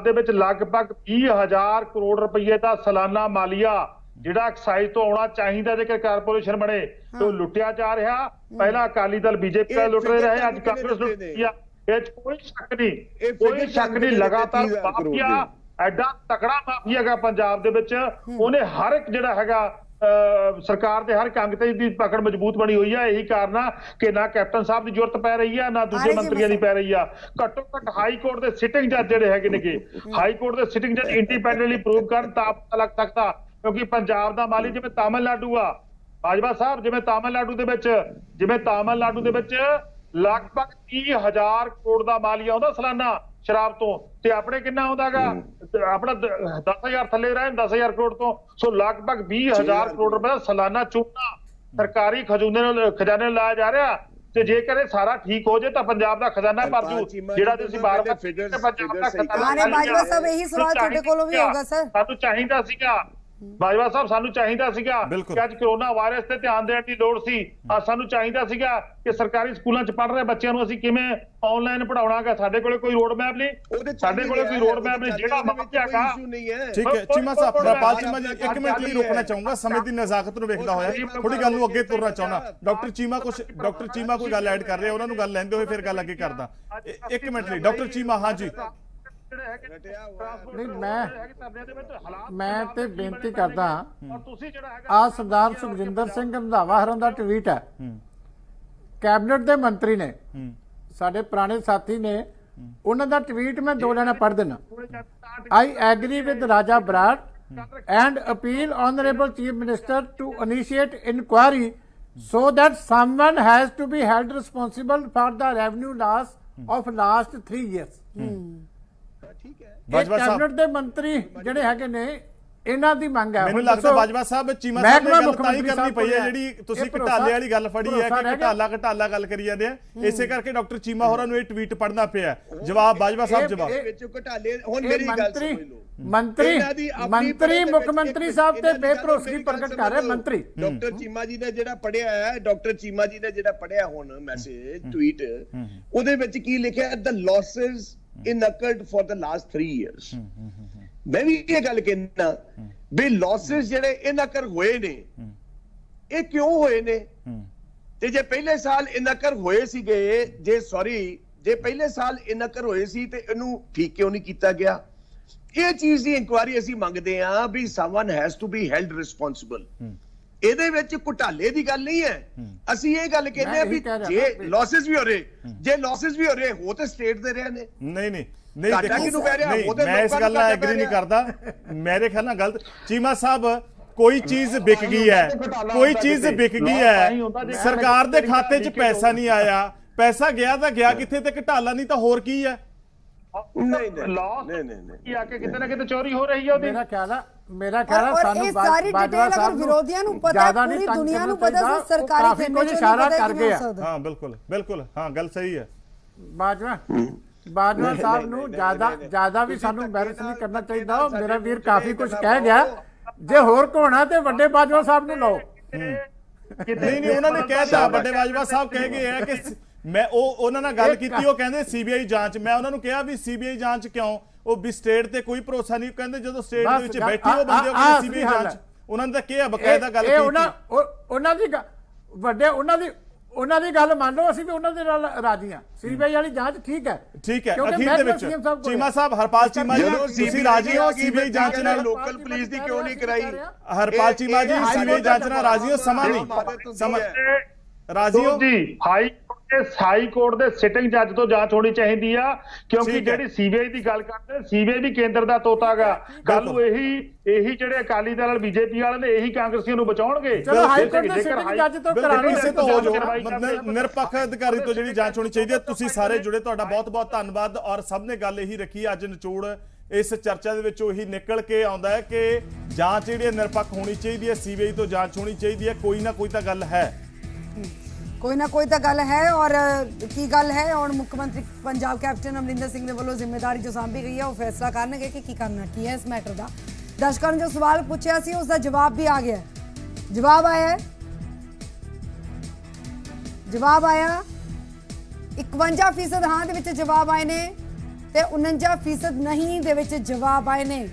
ਦੇ ਵਿੱਚ ਲਗਭਗ 20,000 ਕਰੋੜ ਰੁਪਏ ਦਾ ਸਾਲਾਨਾ ਮਾਲੀਆ ਜਿਹੜਾ ਐਕਸਾਈਜ਼ ਤੋਂ ਆਉਣਾ ਚਾਹੀਦਾ ਜੇਕਰ ਕਾਰਪੋਰੇਸ਼ਨ ਬਣੇ ਤੇ ਲੁੱਟਿਆ ਜਾ ਰਿਹਾ। ਪਹਿਲਾਂ ਅਕਾਲੀ ਦਲ ਬੀਜੇਪੀ ਦਾ ਲੁੱਟ ਰਹੇ, ਅੱਜ ਕਾਂਗਰਸ ਲੁੱਟਦੀ ਆ। ਇਹ ਕੋਈ ਸ਼ੱਕ ਨਹੀਂ, ਲਗਾਤਾਰ ਮਾਫੀਆ ਐਡਾ ਤਕੜਾ ਮਾਫੀਆ ਹੈਗਾ ਪੰਜਾਬ ਦੇ ਵਿੱਚ। ਉਹਨੇ ਹਰ ਇੱਕ ਜਿਹੜਾ ਹੈਗਾ ਸਰਕਾਰ ਦੇ ਹਰ ਇੱਕ ਅੰਗ ਤੇ ਦੀ ਪਕੜ ਮਜ਼ਬੂਤ ਬਣੀ ਹੋਈ ਹੈ। ਇਹੀ ਕਾਰਨ ਆ ਕਿ ਨਾ ਕੈਪਟਨ ਸਾਹਿਬ ਦੀ ਜ਼ਰੂਰਤ ਪੈ ਰਹੀ ਆ, ਨਾ ਦੂਜੇ ਮੰਤਰੀਆਂ ਦੀ ਪੈ ਰਹੀ ਆ। ਘੱਟੋ ਘੱਟ ਹਾਈ ਕੋਰਟ ਦੇ ਸਿਟਿੰਗ ਜੱਜ ਜਿਹੜੇ ਹੈਗੇ ਨੇ, ਹਾਈ ਕੋਰਟ ਦੇ ਸਿਟਿੰਗ ਜੱਜ ਇੰਡੀਪੈਂਡੈਂਟਲੀ ਪ੍ਰੂਵ ਕਰਨ ਤਾਂ ਪਤਾ ਲੱਗ ਸਕਦਾ। ਕਿਉਂਕਿ ਪੰਜਾਬ ਦਾ ਮਾਲੀ ਜਿਵੇਂ ਤਾਮਿਲਨਾਡੂ ਆ ਬਾਜਵਾ ਸਾਹਿਬ, ਜਿਵੇਂ ਤਾਮਿਲਨਾਡੂ ਦੇ ਵਿੱਚ ਲਗਭਗ 30,000 ਕਰੋੜ ਦਾ ਮਾਲੀਆ ਆਉਂਦਾ ਸਾਲਾਨਾ ਸ਼ਰਾਬ ਤੋਂ, ਤੇ ਆਪਣੇ ਕਿੰਨਾ ਆਉਂਦਾਗਾ? ਆਪਣਾ 10,000 ਥੱਲੇ ਰਹੇ 10,000 ਕਰੋੜ ਤੋਂ। ਸੋ ਲਗਭਗ 20,000 ਕਰੋੜ ਰੁਪਏ ਦਾ ਸਾਲਾਨਾ ਚੂਨਾ ਸਰਕਾਰੀ ਖਜ਼ਾਨੇ ਨੂੰ ਲਾਇਆ ਜਾ ਰਿਹਾ। ਤੇ ਜੇਕਰ ਇਹ ਸਾਰਾ ਠੀਕ ਹੋ ਜਾਏ ਤਾਂ ਪੰਜਾਬ ਦਾ ਖਜ਼ਾਨਾ ਭਰ ਜੂ। ਜਿਹੜਾ ਤੁਸੀਂ ਬਾਰ-ਬਾਰ ਬਾਜਵਾ ਸਾਹਿਬ ਇਹੀ ਸਵਾਲ ਤੁਹਾਡੇ ਕੋਲੋਂ ਵੀ ਹੋਗਾ ਸਰ। ਸਾਨੂੰ ਚਾਹੀਦਾ ਸੀਗਾ ਬਾਜਵਾ ਸਾਹਿਬ, ਸਾਨੂੰ ਚਾਹੀਦਾ ਸੀਗਾ ਕਿ ਅੱਜ ਕਰੋਨਾ ਵਾਇਰਸ ਤੇ ਧਿਆਨ ਦੇਣ ਦੀ ਲੋੜ ਸੀ। ਸਾਨੂੰ ਚਾਹੀਦਾ ਸੀਗਾ ਕਿ ਸਰਕਾਰੀ ਸਕੂਲਾਂ 'ਚ ਪੜ੍ਹ ਰਹੇ ਬੱਚਿਆਂ ਨੂੰ ਅਸੀਂ ਕਿਵੇਂ ਆਨਲਾਈਨ ਪੜਾਉਣਾਗਾ। ਸਾਡੇ ਕੋਲੇ ਕੋਈ ਰੋਡ ਮੈਪ ਨਹੀਂ, ਜਿਹੜਾ ਮਾਪਿਆਗਾ। ਠੀਕ ਹੈ ਚੀਮਾ ਸਾਹਿਬ, ਹਰਪਾਲ ਚੀਮਾ ਜੀ 1 ਮਿੰਟ ਲਈ ਰੋਕਣਾ ਚਾਹੂੰਗਾ, ਸਮੇਂ ਦੀ ਨਜ਼ਾਕਤ ਨੂੰ ਵੇਖਦਾ ਹੋਇਆ ਥੋੜੀ ਗੱਲ ਨੂੰ ਅੱਗੇ ਤੁਰਨਾ ਚਾਹੁੰਦਾ। ਡਾਕਟਰ ਚੀਮਾ ਕੋਈ ਗੱਲ ਐਡ ਕਰ ਰਹੇ, ਉਹਨਾਂ ਨੂੰ ਗੱਲ ਲੈਂਦੇ ਹੋਏ ਫਿਰ ਗੱਲ ਅੱਗੇ ਕਰਦਾ। 1 ਮਿੰਟ ਲਈ ਡਾਕਟਰ ਚੀਮਾ। ਹਾਂ ਜੀ, ਮੈਂ ਤੇ ਬੇਨਤੀ ਕਰਦਾ, ਆ ਸਰਦਾਰ ਸੁਖਜਿੰਦਰ ਸਿੰਘ ਰੰਧਾਵਾ ਹਰਾਂ ਦਾ ਟਵੀਟ ਹੈ। ਕੈਬਨਿਟ ਦੇ ਮੰਤਰੀ ਨੇ, ਸਾਡੇ ਪੁਰਾਣੇ ਸਾਥੀ ਨੇ, ਉਹਨਾਂ ਦਾ ਟਵੀਟ ਮੈਂ 2 ਲਾਈਨਾਂ ਪੜ੍ਹ ਦੇਣਾ। ਆਈ ਐਗਰੀ ਵਿਦ ਰਾਜਾ Brar and appeal honorable chief minister to initiate inquiry so that someone has to be held responsible for the revenue loss of last 3 years। Cabinet ਦੇ ਮੰਤਰੀ ਜਿਹੜੇ ਹੈਗੇ ਨੇ, ਇਹਨਾਂ ਦੀ ਮੰਗ ਹੈ। ਮੈਨੂੰ ਲੱਗਦਾ ਬਾਜਵਾ ਸਾਹਿਬ ਚੀਮਾ ਸਾਹਿਬ ਨੇ ਗੱਲ ਤਾਂ ਹੀ ਕਰਨੀ ਪਈ ਹੈ ਜਿਹੜੀ ਤੁਸੀਂ ਘਟਾਲੇ ਵਾਲੀ ਗੱਲ ਫੜੀ ਹੈ ਕਿ ਘਟਾਲਾ ਗੱਲ ਕਰੀ ਜਾਂਦੇ ਆ। ਇਸੇ ਕਰਕੇ ਡਾਕਟਰ ਚੀਮਾ ਹੋਰਾਂ ਨੂੰ ਇਹ ਟਵੀਟ ਪੜ੍ਹਨਾ ਪਿਆ। ਜਵਾਬ ਬਾਜਵਾ ਸਾਹਿਬ ਜਵਾਬ ਮੰਤਰੀ ਮੁੱਖ ਮੰਤਰੀ ਸਾਹਿਬ ਤੇ ਬੇਭਰੋਸਗੀ ਪ੍ਰਗਟ ਕਰ ਰਹੇ ਮੰਤਰੀ। ਡਾਕਟਰ ਚੀਮਾ ਜੀ ਨੇ ਜਿਹੜਾ ਪੜਿਆ ਹੈ, ਹੁਣ ਮੈਸੇਜ ਟਵੀਟ, ਉਹਦੇ ਵਿੱਚ ਕੀ ਲਿਖਿਆ? ਦ losses incurred for the last 3 years। ਮੈਂ ਵੀ ਇਹ ਗੱਲ ਕਹਿਣਾ ਵੀ ਲਾਸਸ ਜਿਹੜੇ ਇਨਕਰ ਹੋਏ ਨੇ, ਇਹ ਕਿਉਂ ਹੋਏ ਨੇ? ਤੇ ਜੇ ਪਹਿਲੇ ਸਾਲ ਇਨਕਰ ਹੋਏ ਸੀਗੇ, ਜੇ ਪਹਿਲੇ ਸਾਲ ਇਨਕਰ ਹੋਏ ਸੀ ਤੇ ਇਹਨੂੰ ਠੀਕ ਕਿਉਂ ਨਹੀਂ ਕੀਤਾ ਗਿਆ? ਇਹ ਚੀਜ਼ ਦੀ ਇਨਕੁਆਇਰੀ ਅਸੀਂ ਮੰਗਦੇ ਆ ਵੀ someone has to be held responsible। ਇਹਦੇ ਵਿੱਚ ਘੁਟਾਲੇ ਦੀ ਗੱਲ ਨਹੀਂ ਹੈ। ਅਸੀਂ ਇਹ ਗੱਲ ਕਹਿੰਦੇ ਆ ਵੀ ਜੇ ਲਾਸਸ ਵੀ ਹੋ ਰਹੇ ਹੋ ਤੇ ਸਟੇਟ ਦੇ ਰਹੇ ਨੇ। ਨਹੀਂ ਮੈਂ ਇਸ ਗੱਲ ਨਾਲ ਐਗਰੀ ਨਹੀਂ ਕਰਦਾ। ਮੇਰੇ ਖਿਆਲ ਨਾਲ ਗਲਤ। ਚੀਮਾ ਸਾਹਿਬ ਕੋਈ ਚੀਜ਼ ਵਿਕ ਗਈ ਹੈ, ਸਰਕਾਰ ਦੇ ਖਾਤੇ 'ਚ ਪੈਸਾ ਨਹੀਂ ਆਇਆ, ਪੈਸਾ ਗਿਆ ਤਾਂ ਗਿਆ ਕਿੱਥੇ, ਤੇ ਘਟਾਲਾ ਨਹੀਂ ਤਾਂ ਹੋਰ ਕੀ ਹੈ? ਨਹੀਂ ਆ ਕੇ ਕਿਤੇ ਨਾ ਕਿਤੇ ਚੋਰੀ ਹੋ ਰਹੀ ਹੈ ਉਹਦੀ। ਮੇਰਾ ਖਿਆਲ ਹੈ ਸਾਨੂੰ ਬਾਜਵਾ ਸਾਹਿਬ ਵਿਰੋਧੀਆਂ ਨੂੰ ਪਤਾ, ਪੂਰੀ ਦੁਨੀਆ ਨੂੰ ਪਤਾ, ਸਰਕਾਰੀ ਖੇਮੇ 'ਚ ਇਸ਼ਾਰਾ ਕਰ ਗਏ ਆ। ਹਾਂ ਬਿਲਕੁਲ ਹਾਂ ਗੱਲ ਸਹੀ ਹੈ। ਬਾਜਵਾ ਸਾਹਿਬ ਨੂੰ ਜ਼ਿਆਦਾ ਵੀ ਸਾਨੂੰ ਐਮਬੈਰਸ ਨਹੀਂ ਕਰਨਾ ਚਾਹੀਦਾ। ਮੇਰਾ ਵੀਰ ਕਾਫੀ ਕੁਝ ਕਹਿ ਗਿਆ। ਜੇ ਹੋਰ ਕੋਣਾ ਤੇ ਵੱਡੇ ਬਾਜਵਾ ਸਾਹਿਬ ਨੂੰ ਲਾਓ। ਨਹੀਂ ਉਹਨਾਂ ਨੇ ਕਹਿਤਾ, ਵੱਡੇ ਬਾਜਵਾ ਸਾਹਿਬ ਕਹਿ ਗਏ ਆ ਕਿ ਮੈਂ ਉਹਨਾਂ ਨਾਲ ਗੱਲ ਕੀਤੀ, ਉਹ ਕਹਿੰਦੇ ਸੀਬੀਆਈ ਜਾਂਚ। ਮੈਂ ਉਹਨਾਂ ਨੂੰ ਕਿਹਾ ਵੀ ਸੀਬੀਆਈ ਜਾਂਚ ਕਿਉਂ? ਉਹ ਵੀ ਸਟੇਟ ਤੇ ਕੋਈ ਭਰੋਸਾ ਨਹੀਂ। ਕਹਿੰਦੇ ਜਦੋਂ ਸਟੇਟ ਦੇ ਵਿੱਚ ਬੈਠੇ ਉਹ ਬੰਦੇ ਉਹ ਸੀਬੀਆਈ ਜਾਂਚ, ਉਹਨਾਂ ਨੇ ਤਾਂ ਕਿਹਾ ਬਕਾਇਦਾ ਗੱਲ ਕੀਤੀ। ਉਹਨਾਂ ਦੀ ਵੱਡੇ ਉਹਨਾਂ ਦੀ ਗੱਲ ਮੰਨ ਲਓ, ਅਸੀਂ ਵੀ ਉਹਨਾਂ ਦੇ ਨਾਲ ਰਾਜੀ ਹਾਂ। ਸੀਬੀਆਈ ਵਾਲੀ ਜਾਂਚ ਠੀਕ ਹੈ ਕਿਉਂਕਿ ਅਖੀਰ ਦੇ ਵਿੱਚ ਚੀਮਾ ਸਾਹਿਬ, ਹਰਪਾਲ ਚੀਮਾ ਜੀ, ਤੁਸੀਂ ਰਾਜੀ ਹੋ ਸੀਬੀਆਈ ਜਾਂਚ ਨਾਲ? ਲੋਕਲ ਪੁਲਿਸ ਦੀ ਕਿਉਂ ਨਹੀਂ ਕਰਾਈ? ਹਰਪਾਲ ਚੀਮਾ ਜੀ, ਸੀਬੀਆਈ ਜਾਂਚ ਨਾਲ ਰਾਜੀ ਹੋ? ਸਮਾਂ ਨਹੀਂ ਸਮਝ ਰਾਜੀ ਹੋ ਜੀ? ਹਾਈ ਕੋਰਟ ਦੇ ਸਿਟਿੰਗ ਜੱਜ ਤੋਂ ਜਾਂਚ ਹੋਣੀ ਚਾਹੀਦੀ ਆ, ਕਿਉਂਕਿ ਜਿਹੜੀ ਸੀਬੀਆਈ ਦੀ ਗੱਲ ਕਰਦੇ, ਸੀਬੀਆਈ ਵੀ ਕੇਂਦਰ ਦਾ ਤੋਤਾਗਾ। ਕੱਲ ਨੂੰ ਇਹੀ ਜਿਹੜੇ ਅਕਾਲੀ ਦਲ ਨਾਲ ਬੀਜੇਪੀ ਵਾਲੇ ਨੇ ਇਹੀ ਕਾਂਗਰਸੀਆਂ ਨੂੰ ਬਚਾਉਣਗੇ। ਨਿਰਪੱਖ ਅਧਿਕਾਰੀ ਤੋਂ ਜਿਹੜੀ ਜਾਂਚ ਹੋਣੀ ਚਾਹੀਦੀ ਹੈ। ਤੁਸੀਂ ਸਾਰੇ ਜੁੜੇ, ਤੁਹਾਡਾ ਬਹੁਤ ਬਹੁਤ ਧੰਨਵਾਦ। ਔਰ ਸਭ ਨੇ ਗੱਲ ਇਹੀ ਰੱਖੀ, ਅੱਜ ਨਿਚੋੜ ਇਸ ਚਰਚਾ ਦੇ ਵਿੱਚੋਂ ਇਹੀ ਨਿਕਲ ਕੇ ਆਉਂਦਾ ਹੈ ਕਿ ਜਾਂਚ ਜਿਹੜੀ ਨਿਰਪੱਖ ਹੋਣੀ ਚਾਹੀਦੀ ਹੈ, ਸੀਬੀਆਈ ਤੋਂ ਜਾਂਚ ਹੋਣੀ ਚਾਹੀਦੀ ਹੈ। ਕੋਈ ਨਾ ਕੋਈ ਤਾਂ ਗੱਲ ਹੈ, ਕੋਈ ਨਾ ਕੋਈ ਤਾਂ ਗੱਲ ਹੈ। ਔਰ ਕੀ ਗੱਲ ਹੈ, ਹੁਣ ਮੁੱਖ ਮੰਤਰੀ ਪੰਜਾਬ ਕੈਪਟਨ ਅਮਰਿੰਦਰ ਸਿੰਘ ਦੇ ਵੱਲੋਂ ਜ਼ਿੰਮੇਵਾਰੀ ਜੋ ਸਾਂਭੀ ਗਈ ਹੈ, ਉਹ ਫੈਸਲਾ ਕਰਨਗੇ ਕਿ ਕੀ ਕਰਨਾ ਕੀ ਹੈ ਇਸ ਮੈਟਰ ਦਾ। ਦਰਸ਼ਕਾਂ ਨੇ ਜੋ ਸਵਾਲ ਪੁੱਛਿਆ ਸੀ, ਉਸ ਦਾ ਜਵਾਬ ਵੀ ਆ ਗਿਆ, ਜਵਾਬ ਆਇਆ 51% ਹਾਂ ਦੇ ਵਿੱਚ ਜਵਾਬ ਆਏ ਨੇ ਤੇ 49% ਨਹੀਂ ਦੇ ਵਿੱਚ ਜਵਾਬ ਆਏ ਨੇ।